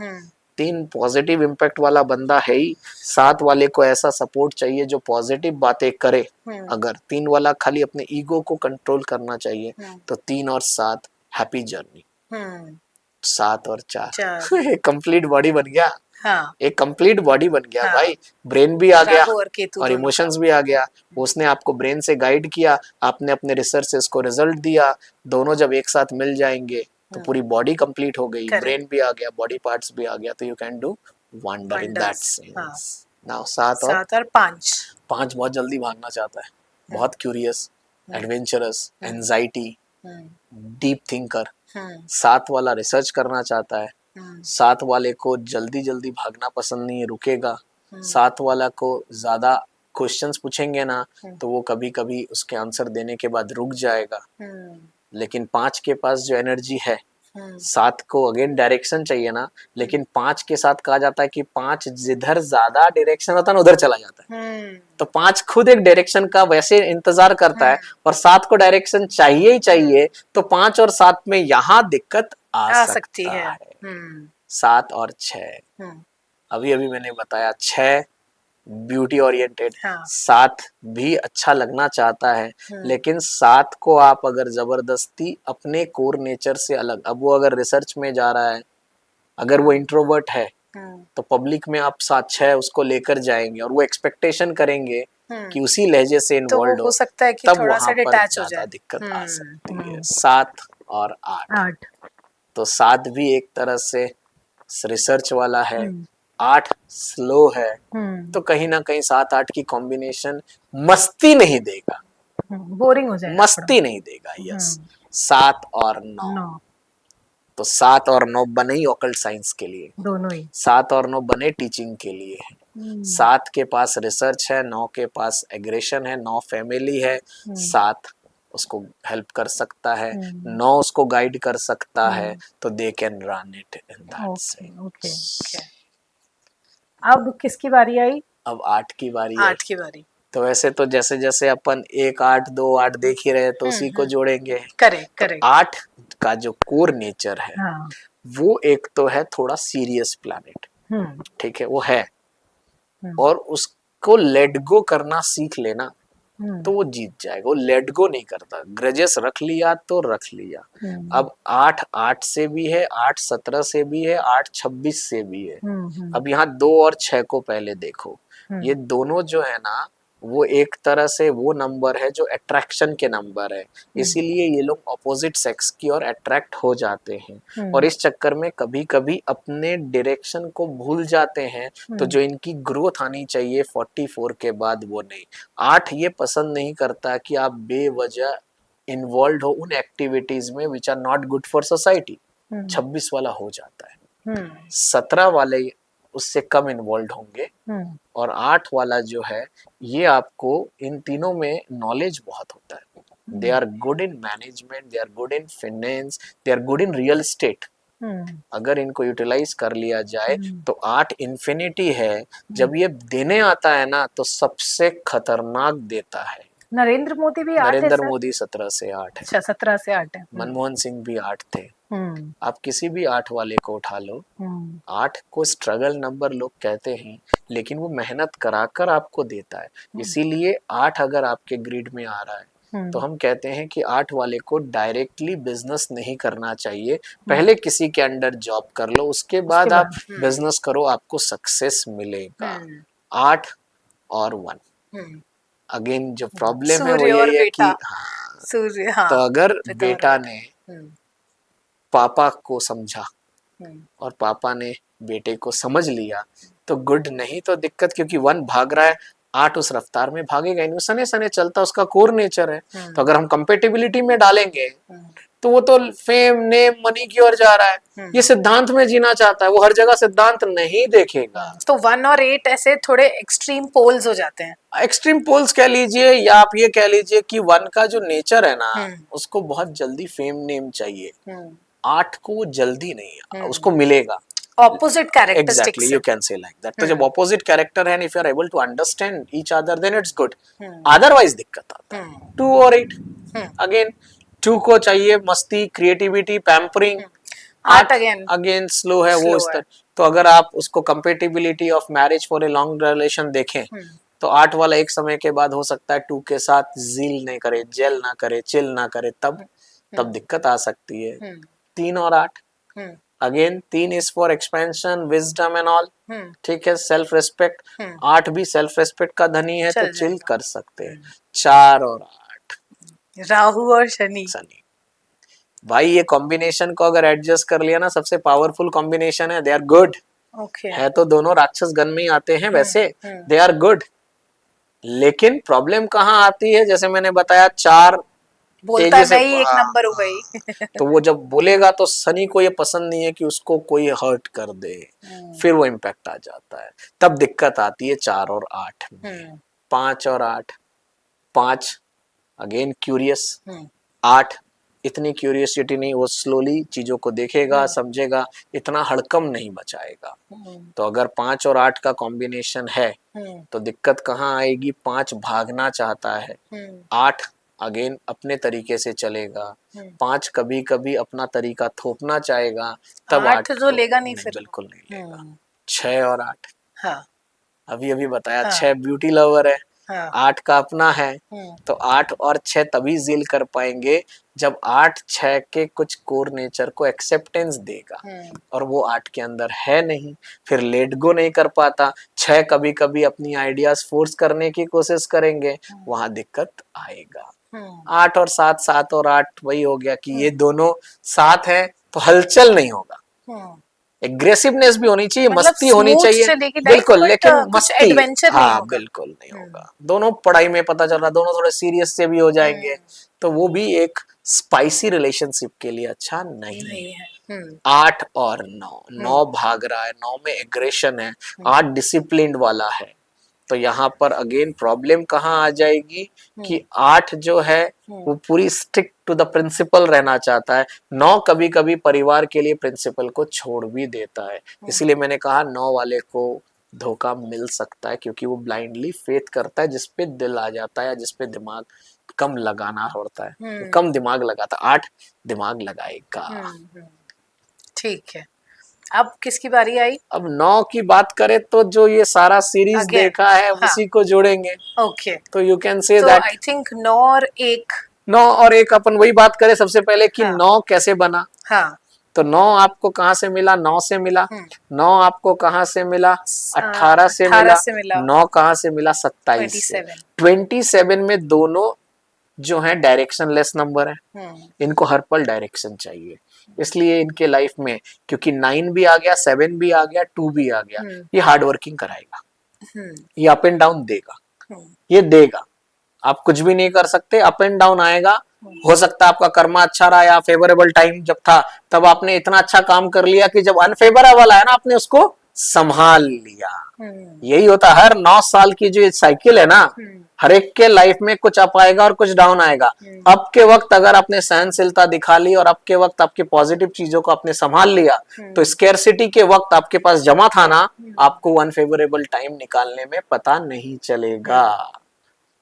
Speaker 2: 3 पॉजिटिव इम्पैक्ट वाला बंदा है ही, 7 वाले को ऐसा सपोर्ट चाहिए जो पॉजिटिव बातें करे। अगर 3 वाला खाली अपने ईगो को कंट्रोल करना चाहिए तो 3 और 7 हैप्पी जर्नी। 7 और 4 कंप्लीट बॉडी बन गया। एक कंप्लीट बॉडी बन गया। भाई ब्रेन भी आ गया और इमोशंस भी आ गया। उसने आपको ब्रेन से गाइड किया, आपने अपने रिसर्चेस को रिजल्ट दिया, दोनों जब एक साथ मिल जाएंगे तो पूरी बॉडी कंप्लीट हो गई। ब्रेन भी आ गया, बॉडी पार्ट्स भी आ गया, तो you can do wonder in that sense. Now 7 और 5 बहुत जल्दी भागना चाहता है, बहुत curious, adventurous, anxiety, deep thinker. 7 वाला रिसर्च करना चाहता है। 7 वाले को जल्दी जल्दी भागना पसंद नहीं है, रुकेगा। 7 वाला को ज्यादा क्वेश्चंस पूछेंगे ना तो वो कभी कभी उसके आंसर देने के बाद रुक जाएगा। लेकिन 5 के पास जो एनर्जी है, 7 को अगेन डायरेक्शन चाहिए ना, लेकिन 5 के साथ कहा जाता है कि 5 जिधर ज्यादा डायरेक्शन होता है ना उधर चला जाता है। तो 5 खुद एक डायरेक्शन का वैसे इंतजार करता है और 7 को डायरेक्शन चाहिए ही चाहिए। तो 5 और 7 में यहाँ दिक्कत आ सकती है। 7 और 6 अभी अभी मैंने बताया, 6 ब्यूटी ओरिएंटेड। 7 भी अच्छा लगना चाहता है, लेकिन 7 को आप अगर जबरदस्ती अपने कोर नेचर से अलग, अब वो अगर रिसर्च में जा रहा है, अगर वो इंट्रोवर्ट है तो पब्लिक में आप 7-6 उसको लेकर जाएंगे और वो एक्सपेक्टेशन करेंगे कि उसी लहजे से इन्वॉल्व
Speaker 1: हो सकता है कि
Speaker 2: तब
Speaker 1: थोड़ा सा
Speaker 2: वहां पर ज्यादा दिक्कत आ सकती है। 7 और 8 तो 7 भी एक तरह से रिसर्च वाला है, 8 स्लो है, तो कहीं ना कहीं 7-8 की कॉम्बिनेशन मस्ती नहीं देगा,
Speaker 1: बोरिंग हो जाएगा,
Speaker 2: मस्ती नहीं देगा। यस, 7 और 9 तो 7 और 9 बने ही ऑकल्ट साइंस के लिए,
Speaker 1: दोनों ही
Speaker 2: 7 और 9 बने टीचिंग के लिए। 7 के पास रिसर्च है, 9 के पास एग्रेशन है, 9 फैमिली है, 7 उसको हेल्प कर सकता है, 9 उसको गाइड कर सकता है, तो they can run it in that sense.
Speaker 1: अब किसकी बारी आई?
Speaker 2: अब 8 की बारी है।
Speaker 1: 8 की बारी।
Speaker 2: तो वैसे तो जैसे जैसे अपन 1 8 2 8 देख ही रहे तो उसी को जोड़ेंगे।
Speaker 1: करेक्ट
Speaker 2: तो
Speaker 1: करेक्ट।
Speaker 2: 8 का जो कोर नेचर है
Speaker 1: हाँ।
Speaker 2: वो एक तो है थोड़ा सीरियस प्लैनेट, ठीक है, वो है, और उसको लेट गो करना सीख लेना तो वो जीत जाएगा। वो लेट गो नहीं करता, ग्रजेस रख लिया तो रख लिया। अब 8 8 से भी है, 8 17 से भी है, 8 26 से भी है। अब यहाँ 2 और 6 को पहले देखो, ये दोनों जो है ना वो एक तरह से वो नंबर है जो अट्रैक्शन के नंबर है, इसीलिए ये लोग ऑपोजिट सेक्स की ओर अट्रैक्ट हो जाते हैं और इस चक्कर में कभी कभी अपने डायरेक्शन को भूल जाते हैं। तो जो इनकी ग्रोथ आनी चाहिए 44 के बाद वो नहीं। 8 ये पसंद नहीं करता कि आप बेवजह इन्वॉल्व हो उन एक्टिविटीज में which are not good for society. 26 वाला हो जाता है, 17 वाले उससे कम इन्वॉल्व होंगे, और 8 वाला जो है ये आपको इन तीनों में नॉलेज बहुत होता है। They are good in management, they are good in finance, they are good in real estate. अगर इनको यूटिलाइज कर लिया जाए तो 8 इन्फिनिटी है। जब ये देने आता है ना तो सबसे खतरनाक देता है।
Speaker 1: नरेंद्र मोदी भी 8 है
Speaker 2: नरेंद्र
Speaker 1: सर?
Speaker 2: मोदी 17 से 8 है।
Speaker 1: अच्छा 17 से 8 है।
Speaker 2: मनमोहन सिंह भी 8 थे। आप किसी भी 8 वाले को उठा लो, 8 को स्ट्रगल नंबर लोग कहते हैं, लेकिन वो मेहनत कराकर आपको देता है। इसीलिए 8 अगर आपके ग्रिड में आ रहा है तो हम कहते हैं कि 8 वाले को डायरेक्टली बिजनेस नहीं करना चाहिए, पहले किसी के अंडर जॉब कर लो, उसके बाद आप बिजनेस करो, आपको सक्सेस मिलेगा। 8 और 1 अगेन जो प्रॉब्लम है वो यही है कि
Speaker 1: सूर्य, हाँ,
Speaker 2: तो अगर बेटा ने पापा को समझा और पापा ने बेटे को समझ लिया तो गुड, नहीं तो दिक्कत, क्योंकि 1 भाग रहा है, 8 उस रफ्तार में भागेगा नहीं, सने सने चलता, उसका कोर नेचर है। तो अगर हम कंपेटिबिलिटी में डालेंगे तो वो तो फेम नेम मनी की ओर जा रहा है, ये सिद्धांत में जीना चाहता है, वो हर जगह सिद्धांत नहीं देखेगा।
Speaker 1: तो 1 और 8 ऐसे थोड़े एक्सट्रीम पोल्स हो जाते हैं।
Speaker 2: एक्सट्रीम पोल्स कह लीजिए, या आप ये कह लीजिए कि 1 का जो नेचर है ना उसको बहुत जल्दी फेम नेम चाहिए, 8 को वो जल्दी नहीं, उसको मिलेगा
Speaker 1: opposite characteristics.
Speaker 2: Exactly, you can say like that. तो जब ऑपोजिट कैरेक्टर है, if you are able to understand each other then it's good, otherwise दिक्कत आता है। 2 और 8 अगेन 2 को चाहिए मस्ती, क्रिएटिविटी, पैम्परिंग, 8 अगेन स्लो है, वो इस तरह। तो अगर आप उसको compatibility of marriage for a long relation देखें तो 8 वाला एक समय के बाद हो सकता है 2 के साथ जील नहीं करे, जेल ना करे, चिल ना करे, तब दिक्कत आ सकती है। 3 और 8 again 3 is for expansion, wisdom and all, ठीक है, सेल्फ रेस्पेक्ट। 8 भी सेल्फ रेस्पेक्ट का धनी है तो चिल कर सकते हैं। 4 और 8
Speaker 1: राहु और शनि
Speaker 2: भाई, ये कॉम्बिनेशन को अगर एडजस्ट कर लिया ना, सबसे पावरफुल कॉम्बिनेशन है, दे आर गुड। है तो दोनों राक्षस गण में ही आते हैं वैसे, दे आर गुड। लेकिन प्रॉब्लम कहाँ आती है, जैसे मैंने बताया 4
Speaker 1: बोलता नहीं, एक नंबर हो गई।
Speaker 2: तो वो जब बोलेगा तो शनि को ये पसंद नहीं है कि उसको कोई हर्ट कर दे, फिर वो इम्पैक्ट आ जाता है, तब दिक्कत आती है 4 और 8 में। 5 और 8 5 अगेन क्यूरियस, 8 इतनी क्यूरियोसिटी नहीं, वो स्लोली चीजों को देखेगा, समझेगा, इतना हड़कम नहीं बचाएगा। तो अगर 5 और 8 का कॉम्बिनेशन है तो दिक्कत कहाँ आएगी, 5 भागना चाहता है, 8 अगेन अपने तरीके से चलेगा, 5 कभी कभी अपना तरीका थोपना चाहेगा, तब 8
Speaker 1: तो लेगा नहीं, फिर
Speaker 2: बिल्कुल नहीं लेगा। 6 और 8 अभी बताया, 6 ब्यूटी लवर है, 8 का अपना है, तो 8 और 6 तभी जील कर पाएंगे जब 8 6 के कुछ कोर नेचर को एक्सेप्टेंस देगा, और वो 8 के अंदर है नहीं, फिर लेट गो नहीं कर पाता। 6 कभी कभी अपनी आइडियाज फोर्स करने की कोशिश करेंगे, वहां दिक्कत आएगा। 8 और 7 7 और 8 वही हो गया कि ये दोनों साथ हैं तो हलचल नहीं होगा, एग्रेसिवनेस भी होनी चाहिए,
Speaker 1: मतलब
Speaker 2: मस्ती होनी चाहिए, बिल्कुल, लेकिन मस्ती, हाँ बिल्कुल नहीं होगा। दोनों पढ़ाई में पता चल रहा, दोनों थोड़े सीरियस से भी हो जाएंगे, तो वो भी एक स्पाइसी रिलेशनशिप के लिए अच्छा नहीं है। 8 और 9 भाग रहा है, 9 में एग्रेशन है, 8 डिसिप्लिन्ड वाला है। तो यहाँ पर अगेन प्रॉब्लम कहाँ आ जाएगी कि 8 जो है वो पूरी स्टिक टू द प्रिंसिपल रहना चाहता है, 9 कभी कभी परिवार के लिए प्रिंसिपल को छोड़ भी देता है। इसीलिए मैंने कहा 9 वाले को धोखा मिल सकता है, क्योंकि वो ब्लाइंडली फेथ करता है जिसपे दिल आ जाता है या जिसपे दिमाग कम लगाना होता है, कम दिमाग लगाता, 8 दिमाग लगाएगा।
Speaker 1: ठीक है, अब किसकी बारी आई?
Speaker 2: अब 9 की बात करें तो जो ये सारा सीरीज
Speaker 1: Again,
Speaker 2: देखा है
Speaker 1: हाँ,
Speaker 2: उसी को जोड़ेंगे।
Speaker 1: ओके,
Speaker 2: तो यू कैन से
Speaker 1: तो
Speaker 2: दैट
Speaker 1: आई थिंक 9 और 1।
Speaker 2: 9 और 1 अपन वही बात करें सबसे पहले कि
Speaker 1: हाँ,
Speaker 2: 9 कैसे बना।
Speaker 1: हाँ,
Speaker 2: तो 9 आपको कहाँ से मिला? 9 से मिला। 9 आपको कहाँ से मिला? 18 से
Speaker 1: 18
Speaker 2: मिला।
Speaker 1: से मिला।
Speaker 2: 9 कहाँ से मिला? 27 से। 27 में दोनों जो है डायरेक्शनलेस नंबर है, इनको हर पल डायरेक्शन चाहिए, इसलिए इनके लाइफ में, क्योंकि 9 भी आ गया, 7 भी आ गया, 2 भी आ गया, ये हार्ड वर्किंग कराएगा, ये अप एंड डाउन देगा, ये देगा, आप कुछ भी नहीं कर सकते, अप एंड डाउन आएगा। हो सकता है आपका कर्मा अच्छा रहा या फेवरेबल टाइम जब था तब आपने इतना अच्छा काम कर लिया कि जब अनफेवरेबल आया ना आपने उसको संभाल लिया। यही होता है, हर 9 साल की जो साइकिल है ना, हर एक के लाइफ में कुछ अप आएगा और कुछ डाउन आएगा। अब के वक्त अगर आपने सहनशीलता दिखा ली और अब के वक्त आपके पॉजिटिव चीजों को आपने संभाल लिया, तो स्केर्सिटी के वक्त आपके पास जमा था ना, आपको अनफेवरेबल टाइम निकालने में पता नहीं चलेगा।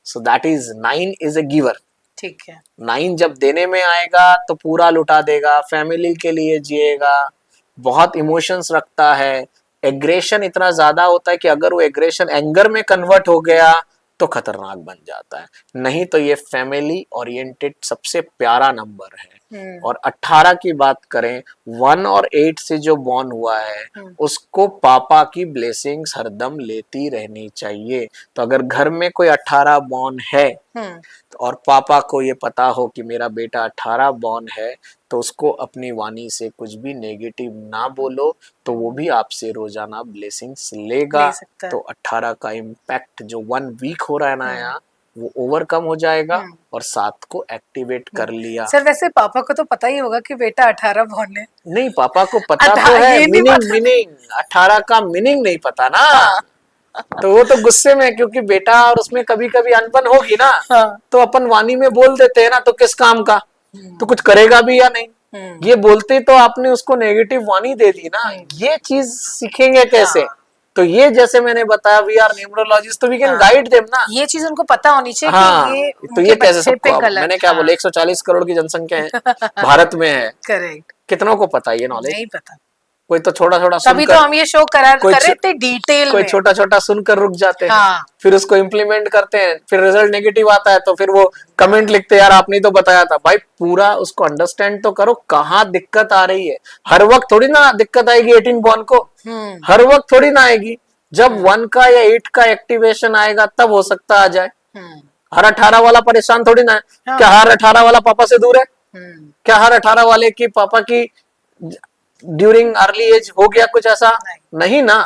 Speaker 2: So that is 9 is a giver.
Speaker 1: ठीक है,
Speaker 2: 9 जब देने में आएगा तो पूरा लुटा देगा, फैमिली के लिए जिएगा, बहुत इमोशंस रखता है, एग्रेशन इतना ज्यादा होता है कि अगर वो एग्रेशन एंगर में कन्वर्ट हो गया तो खतरनाक बन जाता है। नहीं तो ये फैमिली ओरिएंटेड सबसे प्यारा नंबर है। और 18 की बात करें, 1 और 8 से जो बॉर्न हुआ है उसको पापा की ब्लेसिंग्स हरदम लेती रहनी चाहिए। तो अगर घर में कोई 18 बॉर्न है और पापा को ये पता हो कि मेरा बेटा 18 बॉर्न है, तो उसको अपनी वाणी से कुछ भी नेगेटिव ना बोलो, तो वो भी आपसे रोजाना ब्लेसिंग्स लेगा। तो 18 का इम्पैक्ट जो 1 वीक हो रहा है ना यहाँ, वो ओवरकम हो जाएगा और 7 को एक्टिवेट कर लिया।
Speaker 1: सर वैसे पापा को तो पता ही होगा कि बेटा 18 बॉर्न है।
Speaker 2: नहीं, पापा को पता तो है, मीनिंग 18 का मीनिंग नहीं पता ना। तो वो तो गुस्से में, क्योंकि बेटा और उसमें कभी कभी अनबन होगी ना, तो अपन वाणी में बोल देते हैं ना, तो किस काम का, तो कुछ करेगा भी या नहीं। ये बोलते तो आपने उसको नेगेटिव वाणी दे दी ना, ये चीज सीखेंगे कैसे? तो ये जैसे मैंने बताया, वी आर न्यूमरोलॉजिस्ट, तो वी कैन गाइड देम ना,
Speaker 1: ये चीज उनको पता होनी चाहिए।
Speaker 2: हाँ,
Speaker 1: कि ये
Speaker 2: तो ये कैसे सबको, मैंने क्या बोला, 140 करोड़ की जनसंख्या है भारत में है,
Speaker 1: करेक्ट,
Speaker 2: कितनों को पता ये नॉलेज?
Speaker 1: नहीं पता।
Speaker 2: कोई तो छोटा छोटा
Speaker 1: तभी तो हम ये शो कर रहे थे डिटेल
Speaker 2: कोई
Speaker 1: में।
Speaker 2: छोटा छोटा सुनकर रुक जाते हैं,
Speaker 1: हाँ।
Speaker 2: फिर उसको इम्प्लीमेंट करते हैं, फिर रिजल्ट नेगेटिव आता है तो फिर वो कमेंट लिखते हैं, यार आपने तो बताया था। भाई पूरा उसको अंडरस्टैंड तो करो, कहाँ दिक्कत आ रही है। हर वक्त थोड़ी ना दिक्कत आएगी 18 बॉर्न को, हर वक्त थोड़ी ना आएगी। जब 1 का या 8 का एक्टिवेशन आएगा तब हो सकता आ जाए। हर 18 वाला परेशान थोड़ी ना है। हाँ। क्या हर 18 वाला पापा से दूर है? क्या हर 18 वाले की पापा की ड्यूरिंग अर्ली एज हो गया कुछ ऐसा? नहीं ना।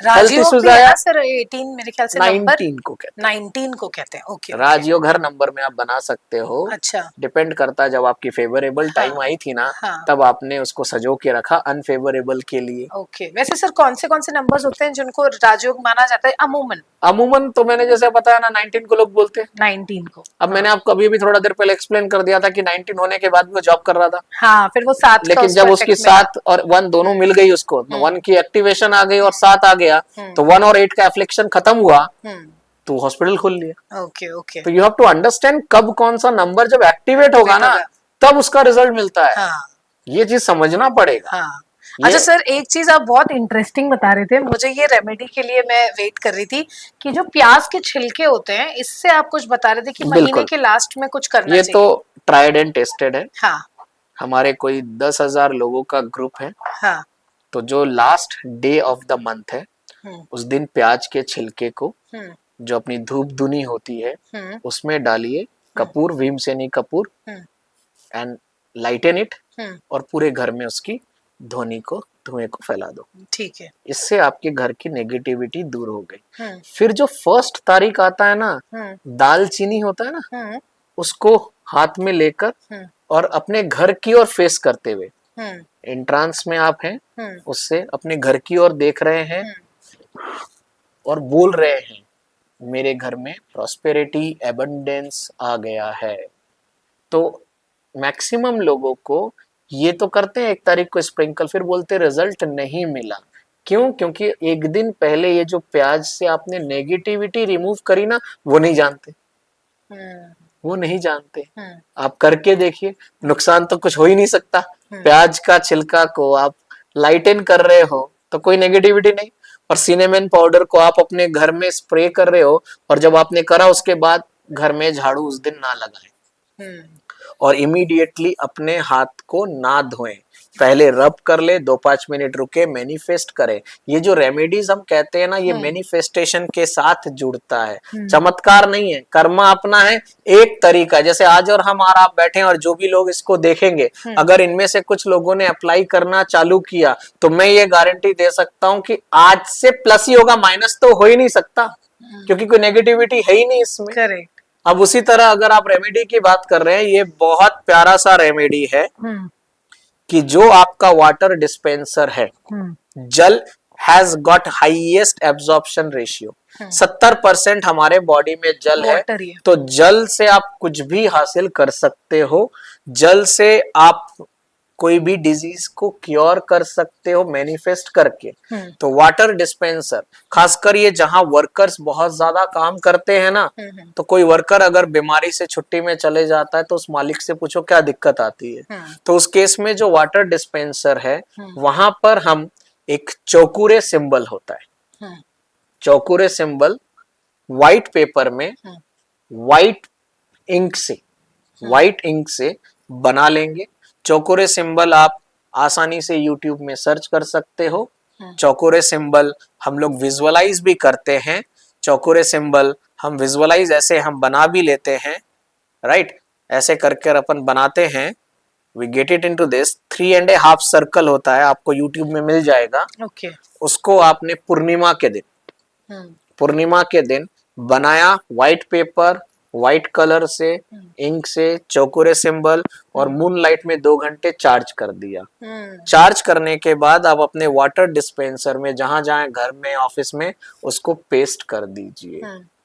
Speaker 1: राजयोग भी है ना सर, 18 मेरे ख्याल से
Speaker 2: 19 को कहते हैं।
Speaker 1: 19 को कहते हैं, ओके।
Speaker 2: राजयोग हर नंबर में आप बना सकते हो।
Speaker 1: अच्छा,
Speaker 2: डिपेंड करता है, जब आपकी फेवरेबल टाइम आई थी ना, तब आपने उसको सजो के रखा अनफेवरेबल के लिए।
Speaker 1: ओके। वैसे सर कौन से नंबर्स होते हैं जिनको राजयोग माना जाता है
Speaker 2: अमूमन? तो मैंने जैसे बताया ना, 19 को लोग बोलते हैं।
Speaker 1: 19 को।
Speaker 2: अब मैंने आपको अभी भी थोड़ा देर पहले एक्सप्लेन कर दिया था कि 19 होने के बाद वो जॉब कर रहा था।
Speaker 1: हाँ, फिर वो 7
Speaker 2: लेकिन जब उसकी 7 और 1 दोनों मिल गई उसको, 1 की एक्टिवेशन आ गई और 7 आ गया, तो 1 और 8 का एफ्लिक्शन खत्म हुआ, तो हॉस्पिटल खोल लिया।
Speaker 1: Okay okay.
Speaker 2: तो यू हैव टू अंडरस्टैंड कब कौन सा नंबर जब एक्टिवेट होगा ना, तब उसका रिजल्ट मिलता है। ये चीज समझना पड़ेगा।
Speaker 1: अच्छा सर, एक चीज आप बहुत इंटरेस्टिंग बता रहे थे, मुझे ये रेमेडी के लिए मैं वेट कर रही थी कि जो प्याज के छिलके होते हैं, इससे आप कुछ बता रहे थे कि महीने के लास्ट में कुछ करना चाहिए।
Speaker 2: ये तो ट्राइड एंड टेस्टेड है।
Speaker 1: हाँ।
Speaker 2: हमारे कोई 10,000 लोगों का ग्रुप है।
Speaker 1: हाँ।
Speaker 2: तो जो last day of the month है, उस दिन प्याज के छिलके को, जो अपनी धूप धुनी होती है, उसमें डालिए Kapoor, Bhimseni Kapoor, and lighten it, और पूरे घर में उसकी धुएं को फैला दो। ठीक है। इससे आपके घर की नेगेटिविटी दूर हो गई। फिर जो 1 तारीख आता है ना, दालचीनी होता है ना, उसको हाथ में लेकर और अपने घर की ओर फेस करते हुए, एंट्रांस में आप हैं, उससे अपने घर की ओर देख रहे हैं और बोल रहे हैं, मेरे घर में प्रॉस्पेरिटी, एबंडेंस आ गया है। तो मैक्सिमम लोगों को ये तो करते हैं 1 तारीख को स्प्रिंकल, फिर बोलते रिजल्ट नहीं मिला। क्यों? क्योंकि एक दिन पहले ये जो प्याज से आपने नेगेटिविटी रिमूव करी ना, वो नहीं जानते, वो नहीं जानते। आप करके देखिए, नुकसान तो कुछ हो ही नहीं सकता। प्याज का छिलका को आप लाइटन कर रहे हो तो कोई नेगेटिविटी नहीं, और सिनेमन पाउडर को आप अपने घर में स्प्रे कर रहे हो, और जब आपने करा उसके बाद घर में झाड़ू उस दिन ना लगाएं, और इमीडिएटली अपने हाथ को ना धोएं, पहले रब कर ले, 2-5 मिनट रुके, मैनिफेस्ट करे। ये जो रेमेडीज हम कहते हैं ना, ये मैनिफेस्टेशन के साथ जुड़ता है, चमत्कार नहीं है, कर्मा अपना है, एक तरीका। जैसे आज और हम और आप बैठे हैं, और जो भी लोग इसको देखेंगे, अगर इनमें से कुछ लोगों ने अप्लाई करना चालू किया, तो मैं ये गारंटी दे सकता हूं कि आज से प्लस ही होगा, माइनस तो हो ही नहीं सकता, क्योंकि कोई नेगेटिविटी है ही नहीं इसमें।
Speaker 1: करेक्ट।
Speaker 2: अब उसी तरह अगर आप रेमेडी की बात कर रहे हैं, ये बहुत प्यारा सा रेमेडी है कि जो आपका वाटर डिस्पेंसर है, जल has got highest absorption ratio, 70% हमारे बॉडी में जल है, तो जल से आप कुछ भी हासिल कर सकते हो, जल से आप कोई भी डिजीज को क्योर कर सकते हो मैनिफेस्ट करके। तो वाटर डिस्पेंसर, खासकर ये जहां वर्कर्स बहुत ज्यादा काम करते हैं ना, तो कोई वर्कर अगर बीमारी से छुट्टी में चले जाता है तो उस मालिक से पूछो क्या दिक्कत आती है। तो उस केस में जो वाटर डिस्पेंसर है, वहां पर हम एक चौकुरे सिंबल होता है, चौकुरे सिंबल व्हाइट पेपर में व्हाइट इंक से बना लेंगे। चौकोरे सिंबल आप आसानी से YouTube में सर्च कर सकते हो। चौकोरे सिंबल हम लोग विजुअलाइज भी करते हैं, चौकोरे सिंबल हम विजुअलाइज ऐसे हम बना भी लेते हैं, राइट, ऐसे करके अपन बनाते हैं। We get it into this 3.5 circle होता है, आपको YouTube में मिल जाएगा। उसको आपने पूर्णिमा के दिन बनाया, व्हाइट पेपर, व्हाइट कलर से, इंक से, चौकुरे सिंबल और मूनलाइट में 2 घंटे चार्ज कर दिया। चार्ज करने के बाद आप अपने वाटर डिस्पेंसर में जहां जहां घर में, ऑफिस में, उसको पेस्ट कर दीजिए,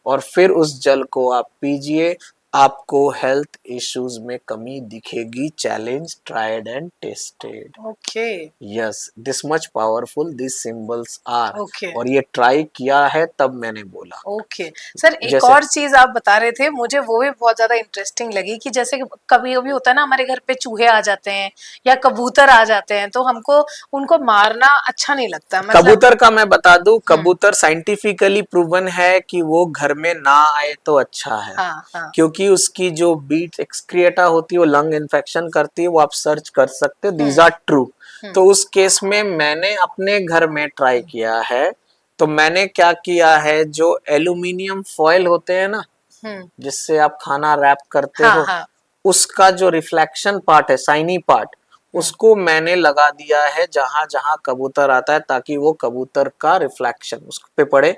Speaker 2: और फिर उस जल को आप पीजिए। आपको हेल्थ इश्यूज में कमी दिखेगी। Challenge tried and tested.
Speaker 1: Okay,
Speaker 2: yes, this much powerful this symbols are.
Speaker 1: Okay,
Speaker 2: और ये ट्राई किया है तब मैंने बोला।
Speaker 1: ओके सर, एक और चीज आप बता रहे थे, मुझे वो भी बहुत ज्यादा इंटरेस्टिंग लगी कि जैसे कभी कभी होता है ना, हमारे घर पे चूहे आ जाते हैं या कबूतर आ जाते हैं, तो हमको उनको मारना अच्छा नहीं लगता। मतलब
Speaker 2: कबूतर का मैं बता दूं, कबूतर साइंटिफिकली प्रूवन है कि वो घर में ना आए तो अच्छा है।
Speaker 1: हाँ।
Speaker 2: क्योंकि उसकी जो बीट एक्सक्रिएटा होती है वो लंग इन्फेक्शन करती है, वो आप सर्च कर सकते हो, दीज आर ट्रू। तो उस केस में मैंने अपने घर में ट्राई किया है। तो मैंने क्या किया है, जो एल्यूमिनियम फॉयल होते हैं ना, जिससे आप खाना रैप करते हो, उसका जो रिफ्लेक्शन पार्ट है, साइनी पार्ट, उसको मैंने लगा दिया है जहां जहां कबूतर आता है, ताकि वो कबूतर का रिफ्लेक्शन उस पे पड़े।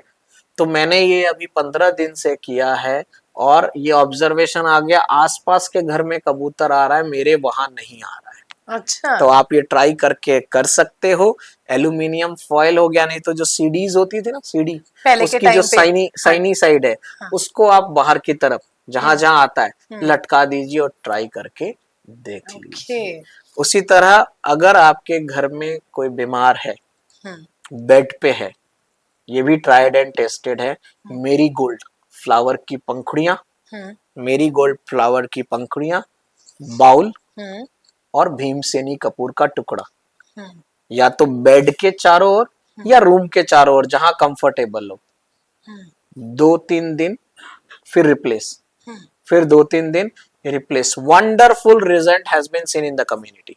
Speaker 2: तो मैंने ये अभी 15 दिन से किया है, और ये ऑब्जर्वेशन आ गया, आसपास के घर में कबूतर आ रहा है, मेरे वहां नहीं आ रहा है।
Speaker 1: अच्छा,
Speaker 2: तो आप ये ट्राई करके कर सकते हो। एल्यूमिनियम फॉयल हो गया, नहीं तो जो सीडीज होती थी ना, सीडी, उसकी जो साइनी साइड है, उसको आप बाहर की तरफ जहां जहां आता है लटका दीजिए और ट्राई करके देख लीजिए। उसी तरह अगर आपके घर में कोई बीमार है, बेड पे है, ये भी ट्राइड एंड टेस्टेड है। मेरी गोल्ड फ्लावर की पंखुड़ियां, मेरी गोल्ड फ्लावर की पंखुड़ियां, बाउल और भीमसेनी कपूर का टुकड़ा, या तो बेड के चारों ओर या रूम के चारों ओर, जहां कंफर्टेबल हो। 2-3 दिन फिर रिप्लेस, फिर 2-3 दिन replace. Wonderful result has been seen in the community.